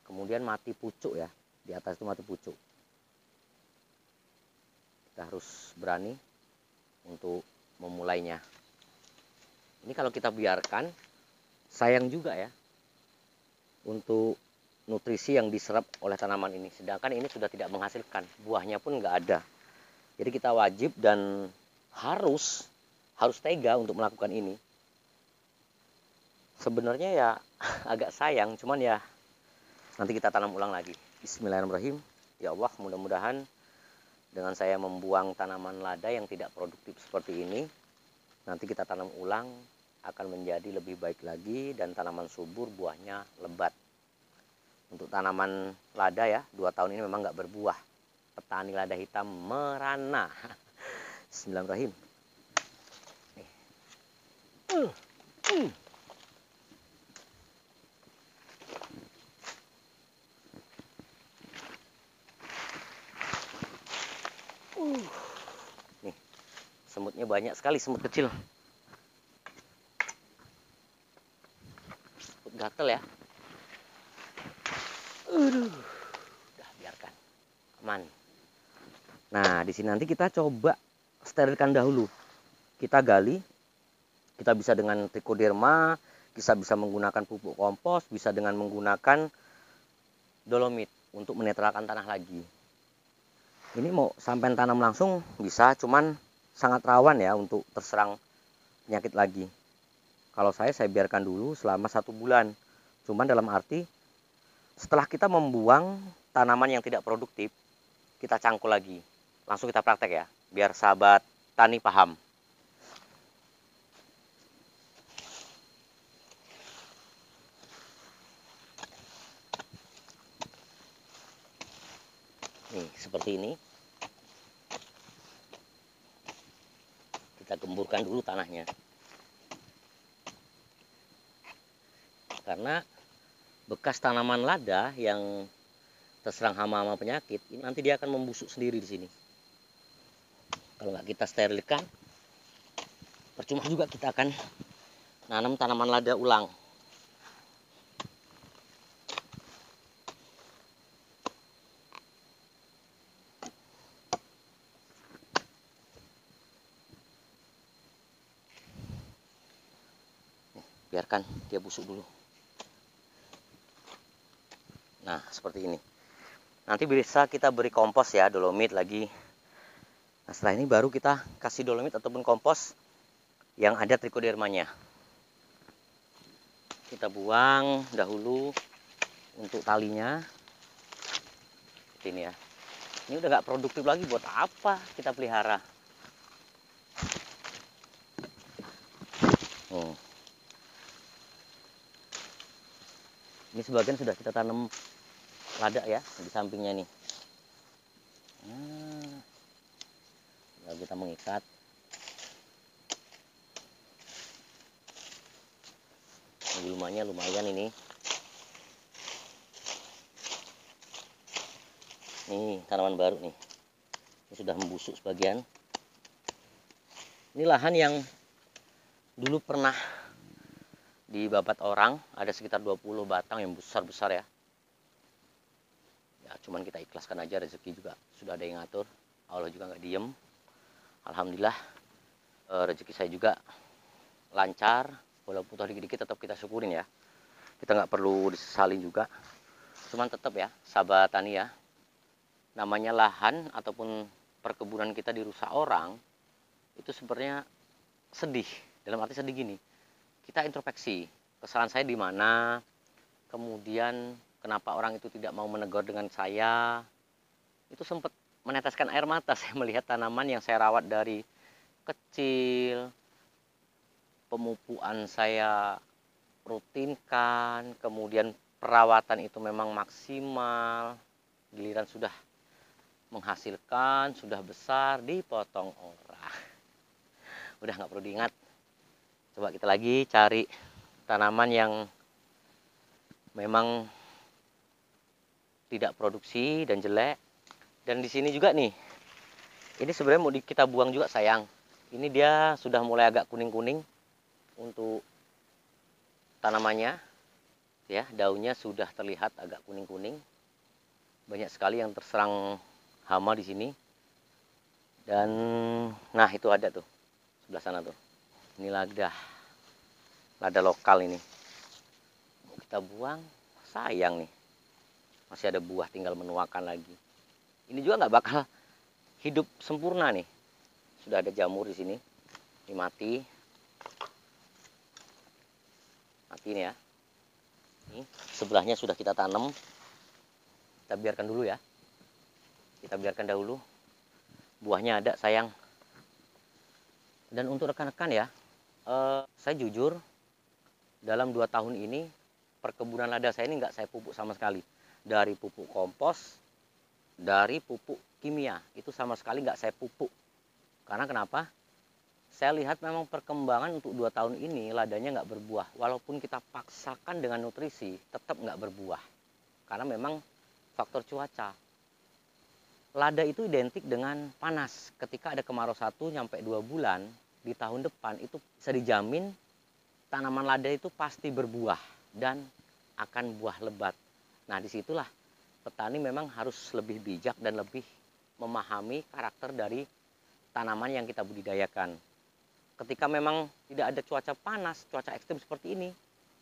Speaker 1: Kemudian mati pucuk ya, di atas itu mati pucuk. Kita harus berani untuk memulainya. Ini kalau kita biarkan, sayang juga ya untuk nutrisi yang diserap oleh tanaman ini. Sedangkan ini sudah tidak menghasilkan, buahnya pun nggak ada. Jadi kita wajib dan harus tega untuk melakukan ini. Sebenarnya ya agak sayang, cuman ya nanti kita tanam ulang lagi. Bismillahirrahmanirrahim. Ya Allah, mudah-mudahan dengan saya membuang tanaman lada yang tidak produktif seperti ini, nanti kita tanam ulang akan menjadi lebih baik lagi dan tanaman subur, buahnya lebat. Untuk tanaman lada ya, 2 tahun ini memang nggak berbuah. Petani lada hitam merana. Bismillahirrahmanirrahim. Nih, semutnya banyak sekali, semut kecil. Semut gatel ya. Udah biarkan, aman. Nah, di sini nanti kita coba sterilkan dahulu. Kita gali, kita bisa dengan trichoderma, kita bisa menggunakan pupuk kompos, bisa dengan menggunakan dolomit untuk menetralkan tanah lagi. Ini mau sampai tanam langsung bisa, cuman sangat rawan ya untuk terserang penyakit lagi. Kalau saya biarkan dulu selama 1 bulan. Cuman dalam arti setelah kita membuang tanaman yang tidak produktif, kita cangkul lagi. Langsung kita praktek ya, biar sahabat tani paham. Nih, seperti ini. Kita gemburkan dulu tanahnya. Karena bekas tanaman lada yang terserang hama-hama penyakit, ini nanti dia akan membusuk sendiri di sini. Kalau nggak kita sterilkan, percuma juga kita akan nanam tanaman lada ulang. Biarkan dia busuk dulu. Nah, seperti ini. Nanti bisa kita beri kompos ya, dolomit lagi. Nah, setelah ini baru kita kasih dolomit ataupun kompos yang ada trichodermanya. Kita buang dahulu untuk talinya. Seperti ini ya. Ini udah nggak produktif lagi, buat apa kita pelihara? Ini sebagian sudah kita tanam lada ya di sampingnya nih. Nah, kita mengikat. Gulmanya lumayan ini. Nih tanaman baru nih. Ini sudah membusuk sebagian. Ini lahan yang dulu pernah dibabat orang, ada sekitar 20 batang yang besar-besar ya. Ya cuman kita ikhlaskan aja, rezeki juga sudah ada yang ngatur. Allah juga nggak diem. Alhamdulillah rezeki saya juga lancar, walaupun toh dikit-dikit tetap kita syukurin ya. Kita nggak perlu disesalin juga. Cuman tetap ya, sahabat tani ya, namanya lahan ataupun perkebunan kita dirusak orang, itu sebenarnya sedih. Dalam arti sedih gini, kita introspeksi, kesalahan saya di mana, kemudian kenapa orang itu tidak mau menegur dengan saya. Itu sempat meneteskan air mata saya melihat tanaman yang saya rawat dari kecil, pemupuan saya rutinkan, kemudian perawatan itu memang maksimal, giliran sudah menghasilkan, sudah besar, dipotong orang. Udah nggak perlu diingat. Coba kita lagi cari tanaman yang memang tidak produksi dan jelek. Dan di sini juga nih, ini sebenarnya mau kita buang juga sayang. Ini dia sudah mulai agak kuning-kuning untuk tanamannya, ya daunnya sudah terlihat agak kuning-kuning. Banyak sekali yang terserang hama di sini. Dan nah itu ada tuh sebelah sana tuh. Ini lada lokal ini. Kita buang, sayang nih. Masih ada buah tinggal menuakan lagi. Ini juga nggak bakal hidup sempurna nih. Sudah ada jamur di sini. Ini mati. Mati nih ya. Ini sebelahnya sudah kita tanam. Kita biarkan dulu ya. Kita biarkan dahulu. Buahnya ada sayang. Dan untuk rekan-rekan ya, saya jujur dalam 2 tahun ini perkebunan lada saya ini nggak saya pupuk sama sekali. Dari pupuk kompos, dari pupuk kimia, itu sama sekali nggak saya pupuk. Karena kenapa? Saya lihat memang perkembangan untuk 2 tahun ini ladanya nggak berbuah. Walaupun kita paksakan dengan nutrisi, tetap nggak berbuah. Karena memang faktor cuaca. Lada itu identik dengan panas. Ketika ada kemarau 1 sampai 2 bulan, di tahun depan itu bisa dijamin tanaman lada itu pasti berbuah dan akan buah lebat. Nah disitulah petani memang harus lebih bijak dan lebih memahami karakter dari tanaman yang kita budidayakan. Ketika memang tidak ada cuaca panas, cuaca ekstrim seperti ini,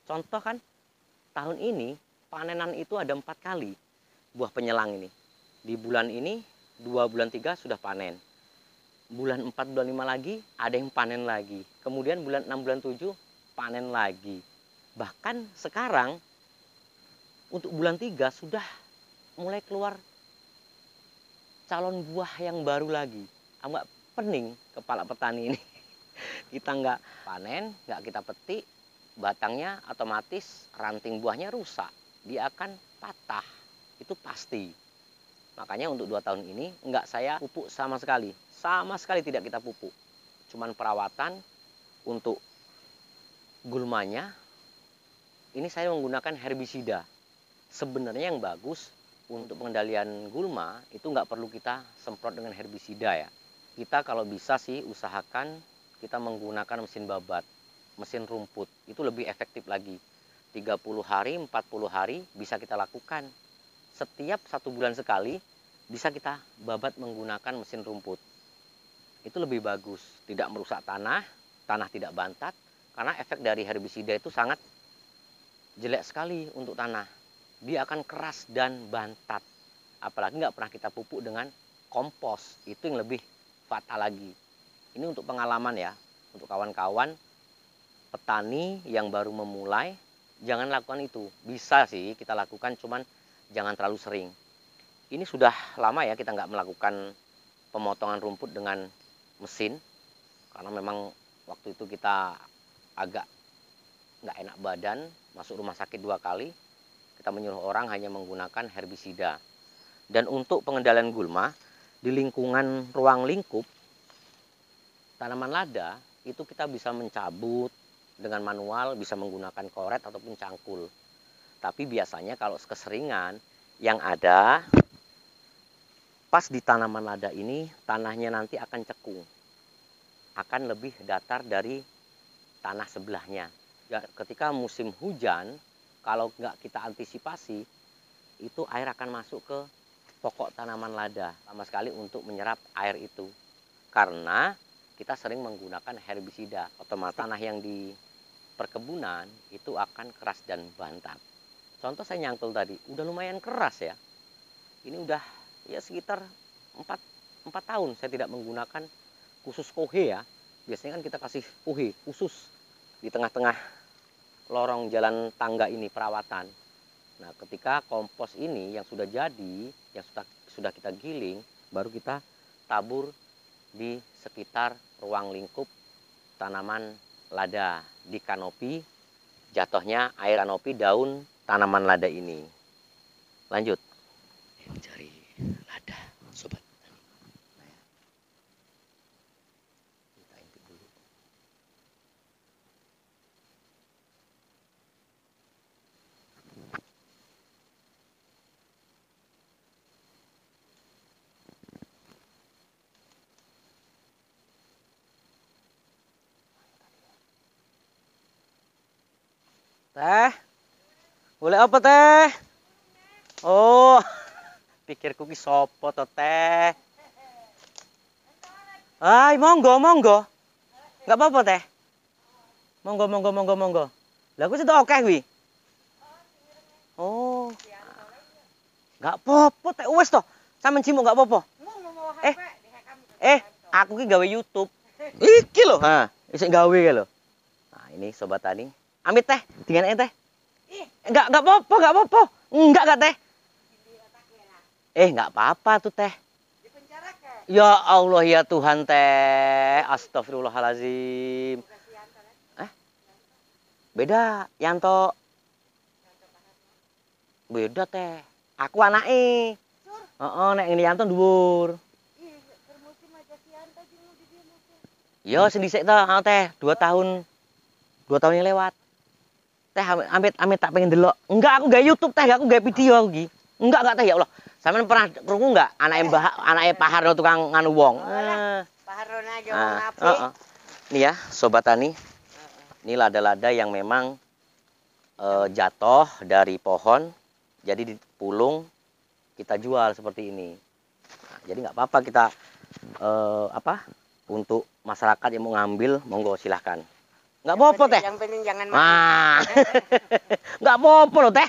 Speaker 1: contoh kan tahun ini panenan itu ada 4 kali buah penyelang ini. Di bulan ini 2 bulan 3 sudah panen. Bulan 4 bulan 5 lagi ada yang panen lagi. Kemudian bulan 6 bulan 7 panen lagi. Bahkan sekarang untuk bulan 3 sudah mulai keluar calon buah yang baru lagi. Agak pening kepala petani ini. Kita nggak panen, nggak kita petik, batangnya otomatis ranting buahnya rusak. Dia akan patah. Itu pasti. Makanya untuk 2 tahun ini nggak saya pupuk sama sekali. Sama sekali tidak kita pupuk. Cuman perawatan untuk gulmanya. Ini saya menggunakan herbisida. Sebenarnya yang bagus untuk pengendalian gulma itu nggak perlu kita semprot dengan herbisida ya. Kita kalau bisa sih usahakan kita menggunakan mesin babat. mesin rumput. Itu lebih efektif lagi. 30 hari, 40 hari bisa kita lakukan. Setiap 1 bulan sekali bisa kita babat menggunakan mesin rumput. Itu lebih bagus, tidak merusak tanah, tanah tidak bantat, karena efek dari herbisida itu sangat jelek sekali untuk tanah. Dia akan keras dan bantat. Apalagi nggak pernah kita pupuk dengan kompos, itu yang lebih fatal lagi. Ini untuk pengalaman ya, untuk kawan-kawan petani yang baru memulai, jangan lakukan itu. Bisa sih kita lakukan, cuman jangan terlalu sering. Ini sudah lama ya kita nggak melakukan pemotongan rumput dengan mesin, karena memang waktu itu kita agak nggak enak badan, masuk rumah sakit 2 kali. Kita menyuruh orang hanya menggunakan herbisida. Dan untuk pengendalian gulma, di lingkungan ruang lingkup tanaman lada itu kita bisa mencabut dengan manual, bisa menggunakan koret ataupun cangkul. Tapi biasanya kalau keseringan, yang ada pas di tanaman lada ini tanahnya nanti akan cekung, akan lebih datar dari tanah sebelahnya. Ya, ketika musim hujan, kalau nggak kita antisipasi, itu air akan masuk ke pokok tanaman lada, sama sekali untuk menyerap air itu. Karena kita sering menggunakan herbisida, otomatis tanah yang di perkebunan itu akan keras dan bantat. Contoh saya nyangkul tadi, udah lumayan keras ya. Ini udah ya sekitar 4 tahun saya tidak menggunakan khusus kohe ya. Biasanya kan kita kasih kohe khusus di tengah-tengah lorong jalan tangga ini perawatan. Nah, ketika kompos ini yang sudah jadi, yang sudah kita giling, baru kita tabur di sekitar ruang lingkup tanaman lada di kanopi, jatuhnya air kanopi daun tanaman lada ini. Lanjut. Mencari lada, sobat. Kita intip dulu. Teh, boleh apa teh? Oh, pikirku ki sopo to teh. Hai, monggo, monggo. Enggak apa-apa teh. Monggo, monggo, monggo, monggo. Lah aku situ akeh kuwi. Oh. Enggak apa-apa teh, wis to. Sampeyan cimuk enggak apa-apa. Aku ki gawe YouTube. Iki lho, ha. Isik gawe ki lho. Nah, ini sobat tani. Amit teh, dengan teh. Enggak apa-apa, enggak apa-apa. Enggak teh. Enggak apa-apa tuh teh. Ya Allah ya Tuhan teh. Astagfirullahalazim. Beda, Yanto. Beda teh. Aku anake. Heeh, nek ngene Yanto dhuwur. Yo sing dhisik to, teh, 2 tahun. 2 tahun yang lewat. Teh amit tak pengen delok. Enggak, aku gawe YouTube teh, aku gawe video aku iki. Enggak teh ya Allah. Sampeyan pernah krungu enggak anake Pak Harno tukang nganu wong?
Speaker 2: Pak Harno aja wong apik.
Speaker 1: Nih ya, sobat tani. Ini lada-lada yang memang jatuh dari pohon, jadi dipulung, kita jual seperti ini. Nah, jadi nggak apa-apa kita untuk masyarakat yang mau ngambil, monggo silahkan. Nggak apa-apa teh.
Speaker 2: Yang penting jangan makan.
Speaker 1: Nggak apa-apa loh teh.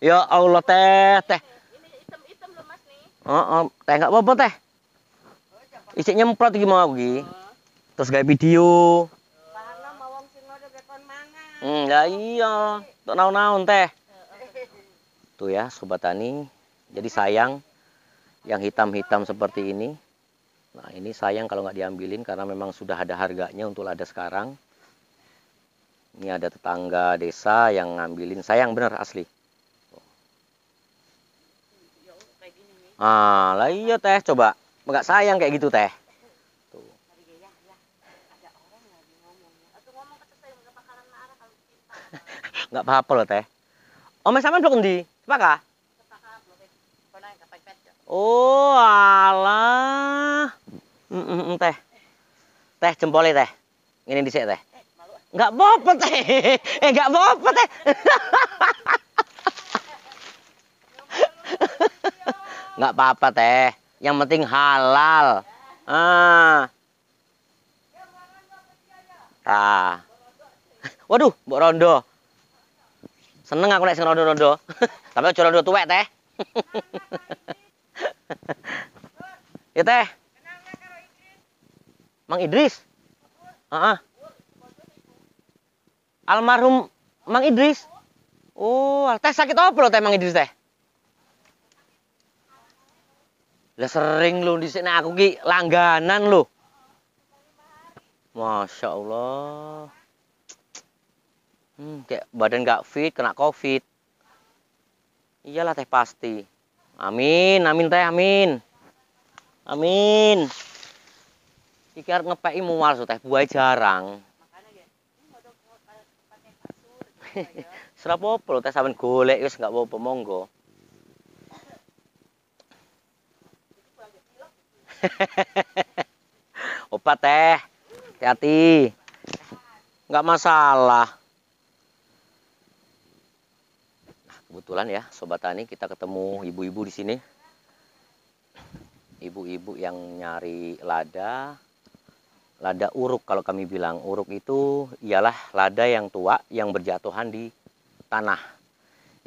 Speaker 1: Ya Allah teh.
Speaker 2: Ini hitam-hitam loh Mas nih.
Speaker 1: Teh nggak apa-apa teh. Isi nyemprot gimana begini. Terus gawe video.
Speaker 2: Pak Harno mau wong sing ngode bekon mangan.
Speaker 1: Ya iya, tok naon-naon teh. Tuh ya sobat tani. Jadi sayang yang hitam-hitam seperti ini. Nah, ini sayang kalau nggak diambilin karena memang sudah ada harganya untuk lada sekarang. Ini ada tetangga desa yang ngambilin, sayang bener asli. Lah iya teh, coba. Nggak sayang kayak gitu teh. Tuh. Nggak apa-apa loh teh. Mas sampean blok endi? Sepaka? Oh, alah. Teh. Teh jempolnya teh. Ngene dhisik teh. Enggak apa-apa teh. Enggak apa-apa teh. Enggak apa-apa teh. Yang penting halal. Ah. Ah. Waduh, Mbok Rondo. Seneng aku nek sing rondo-rondo. Tapi aja rondo tuwek teh. Ya teh. Mang Idris. Heeh. Almarhum Mang Idris. Oh, teh sakit apa lo teh Mang Idris teh? Lah sering lu di sini aku ki langganan lu. Masya Allah. Kayak badan nggak fit, kena COVID. Iyalah teh pasti. Amin, amin teh, amin. Amin. Iki arep ngepeki mual so teh, buai jarang. Serapopo lho teh sampean golek wis enggak apa-apa monggo. Obat teh. Hati-hati. Enggak masalah. Nah, kebetulan ya Sobat Tani kita ketemu ibu-ibu di sini. Ibu-ibu yang nyari lada. Lada uruk kalau kami bilang. Uruk itu ialah lada yang tua yang berjatuhan di tanah.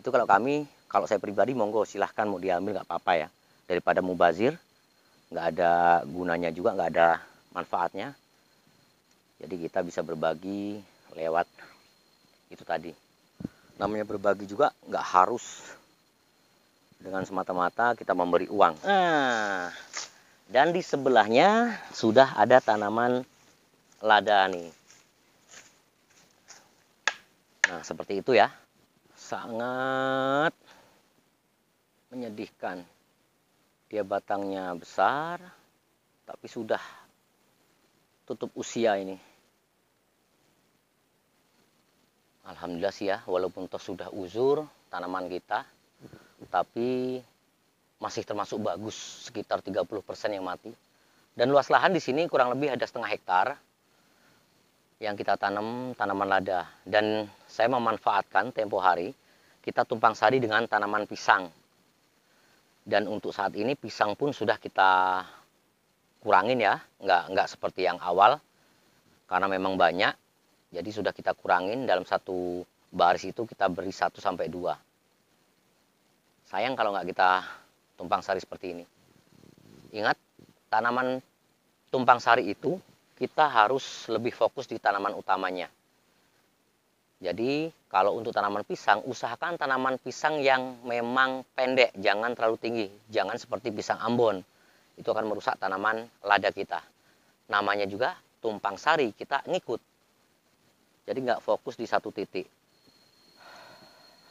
Speaker 1: Itu kalau kami, kalau saya pribadi monggo silahkan mau diambil nggak apa-apa ya. Daripada mubazir, nggak ada gunanya juga, nggak ada manfaatnya. Jadi kita bisa berbagi lewat itu tadi. Namanya berbagi juga nggak harus dengan semata-mata kita memberi uang. Nah, dan di sebelahnya sudah ada tanaman lada nih. Nah, seperti itu ya. Sangat menyedihkan. Dia batangnya besar, tapi sudah tutup usia ini. Alhamdulillah sih ya, walaupun toh sudah uzur tanaman kita, tapi masih termasuk bagus, sekitar 30% yang mati. Dan luas lahan di sini kurang lebih ada 0,5 hektar yang kita tanam tanaman lada. Dan saya memanfaatkan tempo hari, kita tumpang sari dengan tanaman pisang. Dan untuk saat ini pisang pun sudah kita kurangin ya, nggak seperti yang awal, karena memang banyak. Jadi sudah kita kurangin, dalam satu baris itu kita beri 1-2. Sayang kalau nggak kita tumpang sari seperti ini. Ingat, tanaman tumpang sari itu kita harus lebih fokus di tanaman utamanya. Jadi kalau untuk tanaman pisang, usahakan tanaman pisang yang memang pendek, jangan terlalu tinggi. Jangan seperti pisang Ambon, itu akan merusak tanaman lada kita. Namanya juga tumpang sari, kita ngikut. Jadi nggak fokus di satu titik.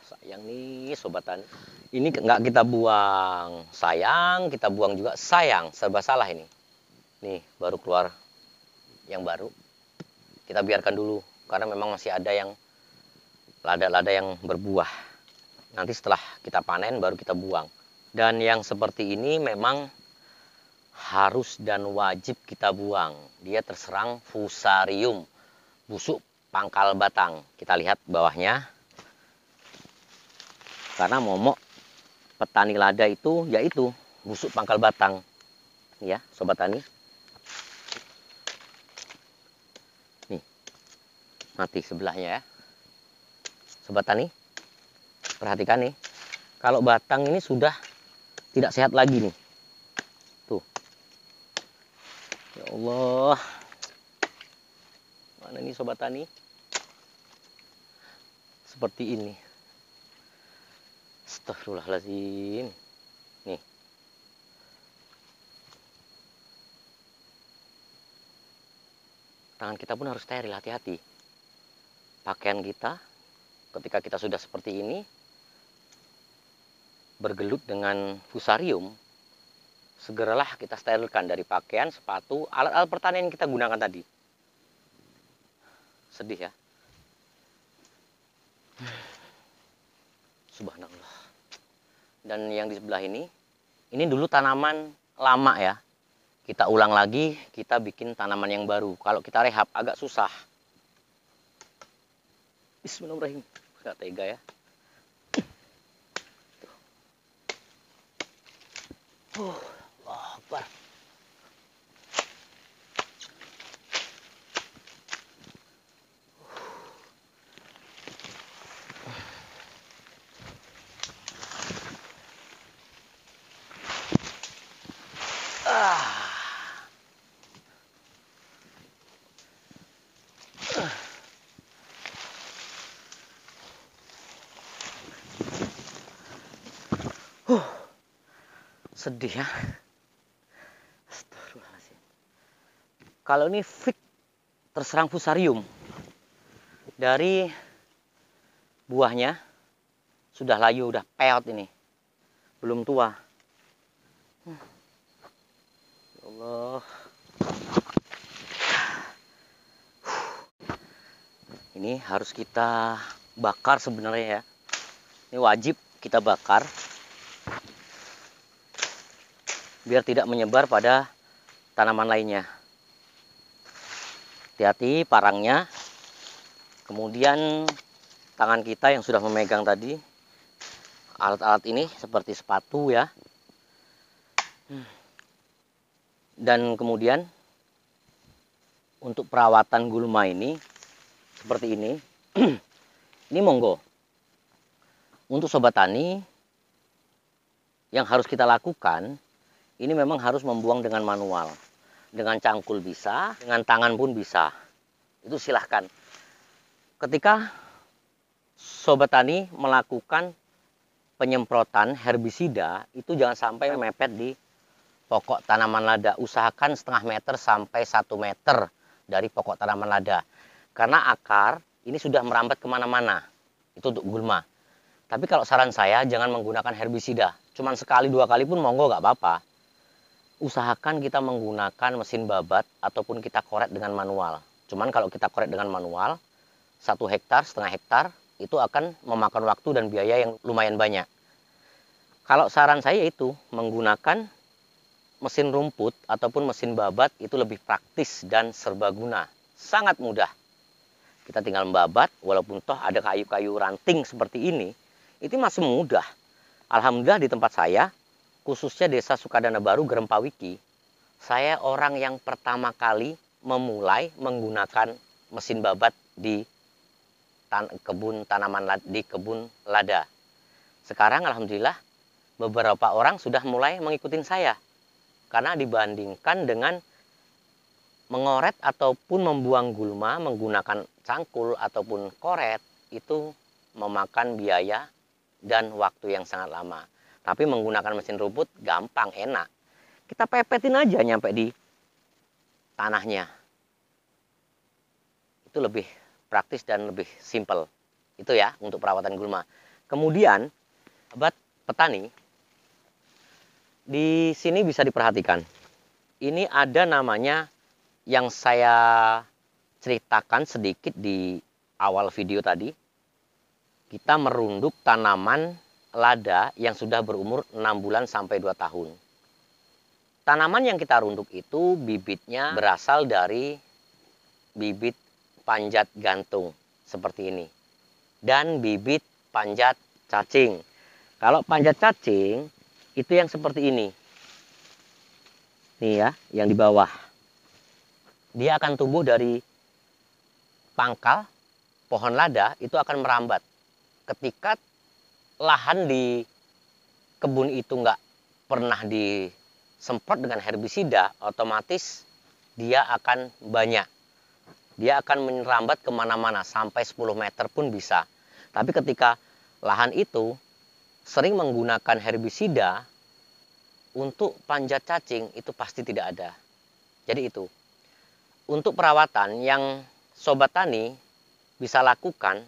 Speaker 1: Sayang nih Sobat Tani. Ini nggak kita buang. Sayang, kita buang juga sayang. Serba salah ini. Nih, baru keluar yang baru. Kita biarkan dulu. Karena memang masih ada yang lada-lada yang berbuah. Nanti setelah kita panen, baru kita buang. Dan yang seperti ini memang harus dan wajib kita buang. Dia terserang fusarium. Busuk pangkal batang. Kita lihat bawahnya. Karena momok petani lada itu yaitu busuk pangkal batang. Ya, Sobat Tani. Nih. Mati sebelahnya ya. Sobat Tani. Perhatikan nih. Kalau batang ini sudah tidak sehat lagi nih. Tuh. Ya Allah. Mana nih Sobat Tani? Seperti ini. Astagfirullahaladzim. Nih. Tangan kita pun harus steril, hati-hati. Pakaian kita, ketika kita sudah seperti ini, bergelut dengan fusarium, segeralah kita sterilkan dari pakaian, sepatu, alat-alat pertanian yang kita gunakan tadi. Sedih ya. Subhanallah. Dan yang di sebelah ini dulu tanaman lama ya. kita ulang lagi, kita bikin tanaman yang baru. Kalau kita rehab agak susah. Bismillahirrahmanirrahim. Gak tega ya. Allah Akbar. Sedih ya. Astagfirullahaladzim. Kalau ini fik terserang fusarium. Dari buahnya sudah layu, udah peot ini. Belum tua. Ya Allah. Ini harus kita bakar sebenarnya ya. Ini wajib kita bakar. Biar tidak menyebar pada tanaman lainnya. Hati-hati parangnya. Kemudian tangan kita yang sudah memegang tadi. Alat-alat ini seperti sepatu ya. Dan kemudian untuk perawatan gulma ini seperti ini. Ini monggo. Untuk sobat tani yang harus kita lakukan, ini memang harus membuang dengan manual. Dengan cangkul bisa, dengan tangan pun bisa. Itu silahkan. Ketika sobat tani melakukan penyemprotan herbisida, itu jangan sampai mepet di pokok tanaman lada. Usahakan setengah meter sampai 1 meter dari pokok tanaman lada. Karena akar ini sudah merambat kemana-mana. Itu untuk gulma. Tapi kalau saran saya, jangan menggunakan herbisida. Cuman sekali 2 kali pun monggo nggak apa-apa. Usahakan kita menggunakan mesin babat ataupun kita korek dengan manual. Cuman kalau kita korek dengan manual, 1 hektar, setengah hektar, itu akan memakan waktu dan biaya yang lumayan banyak. Kalau saran saya itu, menggunakan mesin rumput ataupun mesin babat itu lebih praktis dan serbaguna. Sangat mudah. Kita tinggal membabat, walaupun toh ada kayu-kayu ranting seperti ini, itu masih mudah. Alhamdulillah di tempat saya, khususnya Desa Sukadana Baru, Gerempawiki, saya orang yang pertama kali memulai menggunakan mesin babat di kebun lada. Sekarang alhamdulillah beberapa orang sudah mulai mengikuti saya. Karena dibandingkan dengan mengoret ataupun membuang gulma menggunakan cangkul ataupun koret, itu memakan biaya dan waktu yang sangat lama. Tapi menggunakan mesin rumput gampang, enak. Kita pepetin aja nyampe di tanahnya. Itu lebih praktis dan lebih simpel. Itu ya untuk perawatan gulma. Kemudian, sobat petani, di sini bisa diperhatikan. Ini ada namanya yang saya ceritakan sedikit di awal video tadi. Kita merunduk tanaman lada yang sudah berumur 6 bulan sampai 2 tahun. Tanaman yang kita runduk itu bibitnya berasal dari bibit panjat gantung seperti ini. Dan bibit panjat cacing. Kalau panjat cacing itu yang seperti ini. Nih ya, yang di bawah. Dia akan tumbuh dari pangkal pohon lada, itu akan merambat. Ketika lahan di kebun itu nggak pernah disemprot dengan herbisida, otomatis dia akan banyak. Dia akan merambat kemana-mana, sampai 10 meter pun bisa. Tapi ketika lahan itu sering menggunakan herbisida, untuk panjat cacing itu pasti tidak ada. Jadi itu. Untuk perawatan yang sobat tani bisa lakukan,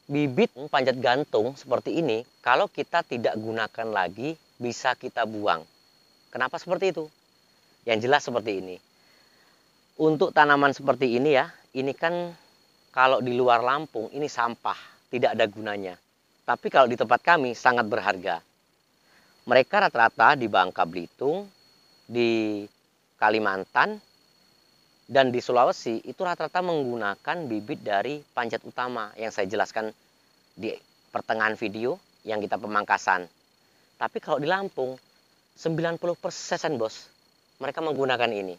Speaker 1: bibit panjat gantung seperti ini, kalau kita tidak gunakan lagi, bisa kita buang. Kenapa seperti itu? Yang jelas seperti ini. Untuk tanaman seperti ini ya, ini kan kalau di luar Lampung, ini sampah, tidak ada gunanya. Tapi kalau di tempat kami, sangat berharga. Mereka rata-rata di Bangka Belitung, di Kalimantan dan di Sulawesi itu rata-rata menggunakan bibit dari panjat utama yang saya jelaskan di pertengahan video yang kita pemangkasan. Tapi kalau di Lampung 90% bos, mereka menggunakan ini.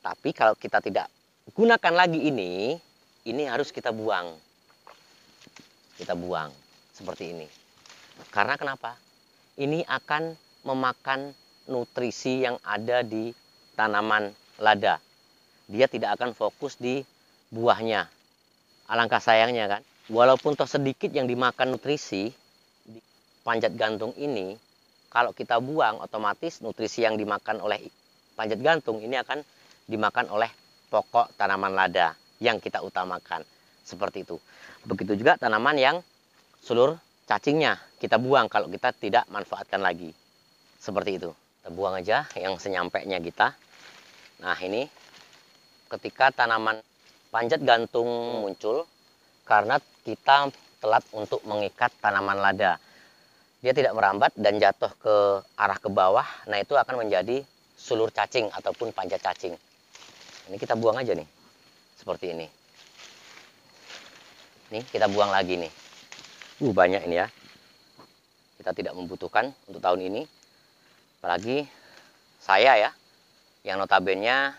Speaker 1: Tapi kalau kita tidak gunakan lagi ini harus kita buang. Kita buang seperti ini. Karena kenapa? Ini akan memakan nutrisi yang ada di tanaman lada. Dia tidak akan fokus di buahnya. Alangkah sayangnya kan. Walaupun toh sedikit yang dimakan nutrisi di panjat gantung ini, kalau kita buang otomatis nutrisi yang dimakan oleh panjat gantung ini akan dimakan oleh pokok tanaman lada yang kita utamakan. Seperti itu. Begitu juga tanaman yang sulur cacingnya kita buang kalau kita tidak manfaatkan lagi. Seperti itu. Kita buang aja yang senyampainya kita. Nah ini ketika tanaman panjat gantung muncul karena kita telat untuk mengikat tanaman lada. Dia tidak merambat dan jatuh ke arah ke bawah. Nah itu akan menjadi sulur cacing ataupun panjat cacing. Ini kita buang aja nih. Seperti ini. Nih kita buang lagi nih. Banyak ini ya. Kita tidak membutuhkan untuk tahun ini. Apalagi saya ya, yang notabene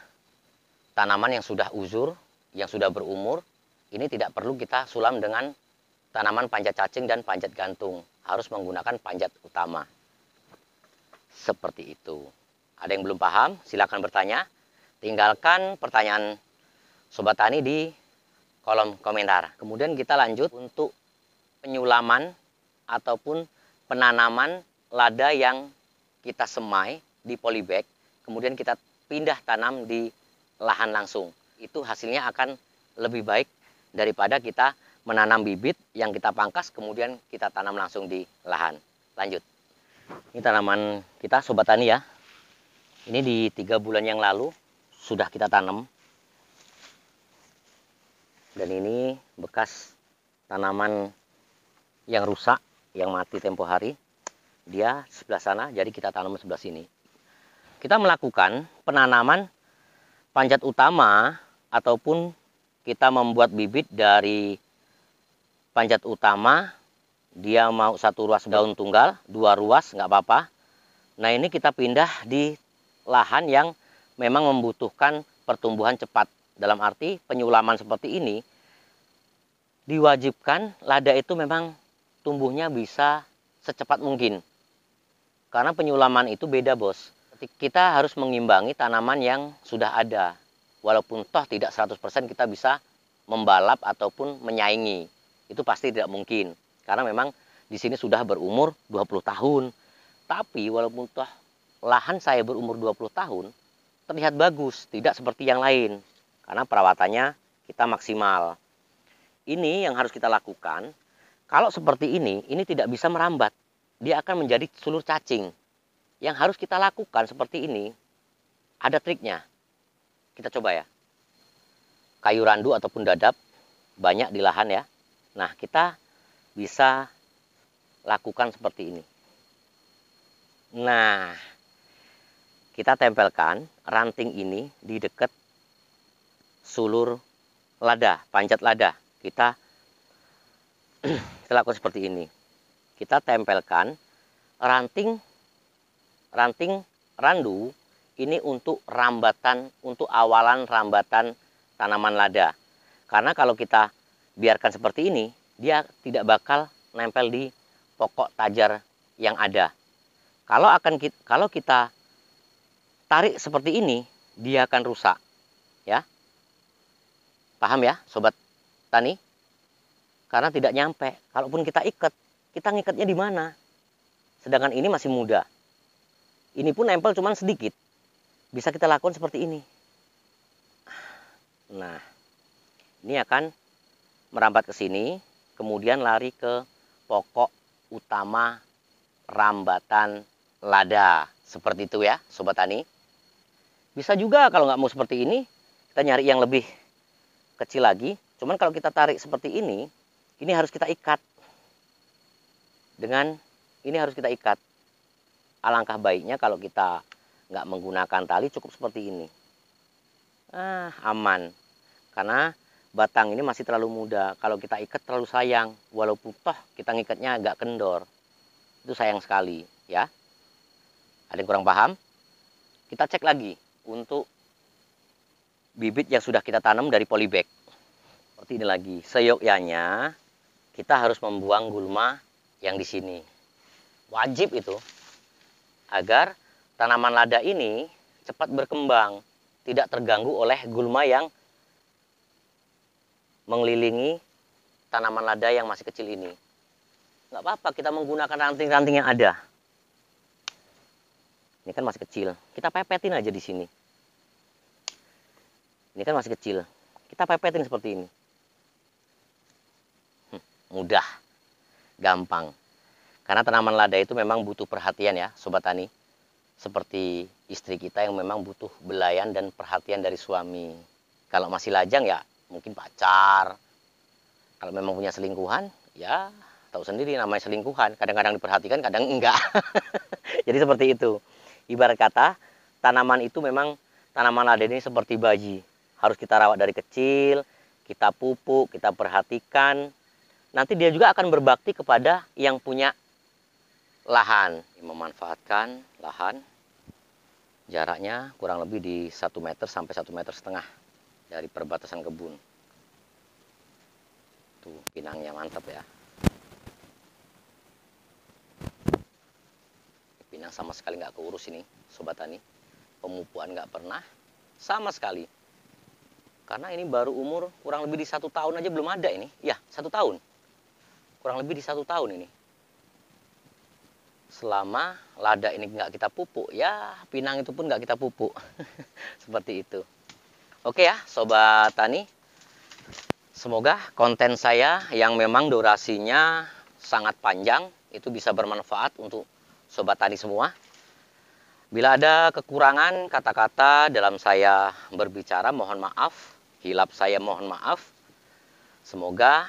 Speaker 1: tanaman yang sudah uzur, yang sudah berumur, ini tidak perlu kita sulam dengan tanaman panjat cacing dan panjat gantung. Harus menggunakan panjat utama. Seperti itu. Ada yang belum paham? Silakan bertanya. Tinggalkan pertanyaan Sobat Tani di kolom komentar. Kemudian kita lanjut untuk penyulaman ataupun penanaman lada yang kita semai di polybag, kemudian kita pindah tanam di lahan langsung. Itu hasilnya akan lebih baik daripada kita menanam bibit yang kita pangkas kemudian kita tanam langsung di lahan. Lanjut. Ini tanaman kita Sobat Tani ya. Ini di 3 bulan yang lalu sudah kita tanam. Dan ini bekas tanaman yang rusak, yang mati tempo hari. Dia sebelah sana, jadi kita tanam sebelah sini. Kita melakukan penanaman panjat utama ataupun kita membuat bibit dari panjat utama. Dia mau 1 ruas daun tunggal, 2 ruas nggak apa-apa. Nah ini kita pindah di lahan yang memang membutuhkan pertumbuhan cepat. Dalam arti penyulaman seperti ini diwajibkan lada itu memang tumbuhnya bisa secepat mungkin. Karena penyulaman itu beda bos. Kita harus mengimbangi tanaman yang sudah ada. Walaupun toh tidak 100% kita bisa membalap ataupun menyaingi. Itu pasti tidak mungkin. Karena memang di sini sudah berumur 20 tahun. Tapi walaupun toh lahan saya berumur 20 tahun, terlihat bagus. Tidak seperti yang lain. Karena perawatannya kita maksimal. Ini yang harus kita lakukan. Kalau seperti ini tidak bisa merambat. Dia akan menjadi sulur cacing. Yang harus kita lakukan seperti ini, ada triknya. Kita coba ya. Kayu randu ataupun dadap, banyak di lahan ya. Nah, kita bisa lakukan seperti ini. Nah, kita tempelkan ranting ini di dekat sulur lada, panjat lada. Kita lakukan seperti ini. Kita tempelkan ranting randu ini untuk rambatan, untuk awalan rambatan tanaman lada. Karena kalau kita biarkan seperti ini, dia tidak bakal nempel di pokok tajar yang ada. Kalau kita tarik seperti ini, dia akan rusak. Ya. Paham ya, Sobat Tani? Karena tidak nyampe. Kalaupun kita ikat, kita ngikatnya di mana? Sedangkan ini masih muda. Ini pun nempel cuman sedikit. Bisa kita lakukan seperti ini. Nah, ini akan merambat ke sini, kemudian lari ke pokok utama rambatan lada. Seperti itu ya, Sobat Tani. Bisa juga kalau nggak mau seperti ini, kita nyari yang lebih kecil lagi. Cuman kalau kita tarik seperti ini harus kita ikat. Ini harus kita ikat. Alangkah baiknya kalau kita nggak menggunakan tali, cukup seperti ini. Aman. Karena batang ini masih terlalu muda. Kalau kita ikat terlalu sayang, walaupun toh kita ngikatnya agak kendor. Itu sayang sekali, ya. Ada yang kurang paham? Kita cek lagi untuk bibit yang sudah kita tanam dari polybag. Seperti ini lagi. Seyogyanya kita harus membuang gulma yang di sini. Wajib itu. Agar tanaman lada ini cepat berkembang, tidak terganggu oleh gulma yang mengelilingi tanaman lada yang masih kecil ini. Nggak apa-apa, kita menggunakan ranting-ranting yang ada. Ini kan masih kecil, kita pepetin aja di sini. Ini kan masih kecil, kita pepetin seperti ini. Mudah, gampang. Karena tanaman lada itu memang butuh perhatian ya, Sobat Tani. Seperti istri kita yang memang butuh belayan dan perhatian dari suami. Kalau masih lajang ya mungkin pacar. Kalau memang punya selingkuhan, ya tahu sendiri namanya selingkuhan. Kadang-kadang diperhatikan, kadang enggak. Jadi seperti itu. Ibarat kata, tanaman itu memang, tanaman lada ini seperti bayi. Harus kita rawat dari kecil, kita pupuk, kita perhatikan. Nanti dia juga akan berbakti kepada yang punya lahan. Memanfaatkan lahan jaraknya kurang lebih di 1 meter sampai 1,5 meter dari perbatasan kebun. Tuh, pinangnya mantap ya. Pinang sama sekali nggak keurus ini, Sobat Tani. Pemupuan nggak pernah, sama sekali. Karena ini baru umur kurang lebih di 1 tahun aja belum ada ini. Ya, 1 tahun. Kurang lebih di 1 tahun ini. Selama lada ini nggak kita pupuk, ya pinang itu pun nggak kita pupuk. Seperti itu. Oke ya, Sobat Tani. Semoga konten saya yang memang durasinya sangat panjang, itu bisa bermanfaat untuk Sobat Tani semua. Bila ada kekurangan kata-kata dalam saya berbicara, mohon maaf. Hilap saya mohon maaf. Semoga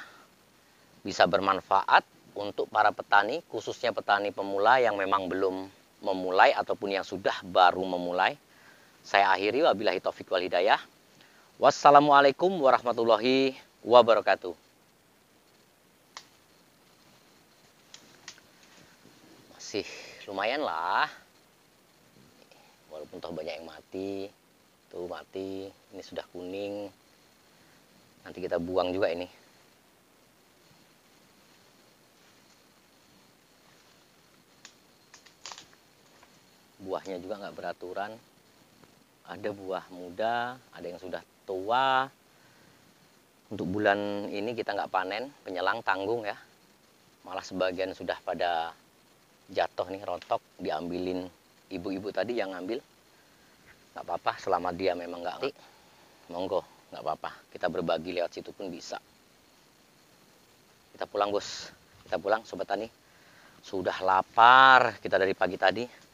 Speaker 1: bisa bermanfaat untuk para petani, khususnya petani pemula yang memang belum memulai ataupun yang sudah baru memulai. Saya akhiri, wabillahi taufiq wal hidayah. Wassalamualaikum warahmatullahi wabarakatuh. Masih lumayan lah. Walaupun toh banyak yang mati. Tuh mati, ini sudah kuning. Nanti kita buang juga ini. Buahnya juga nggak beraturan. Ada buah muda, ada yang sudah tua. Untuk bulan ini kita nggak panen, penyelang tanggung ya. Malah sebagian sudah pada jatuh nih, rontok, diambilin ibu-ibu tadi yang ngambil. Nggak apa-apa, selama dia memang nggak mati, monggo, nggak apa-apa. Kita berbagi lewat situ pun bisa. Kita pulang bos, kita pulang Sobat Tani. Sudah lapar kita dari pagi tadi.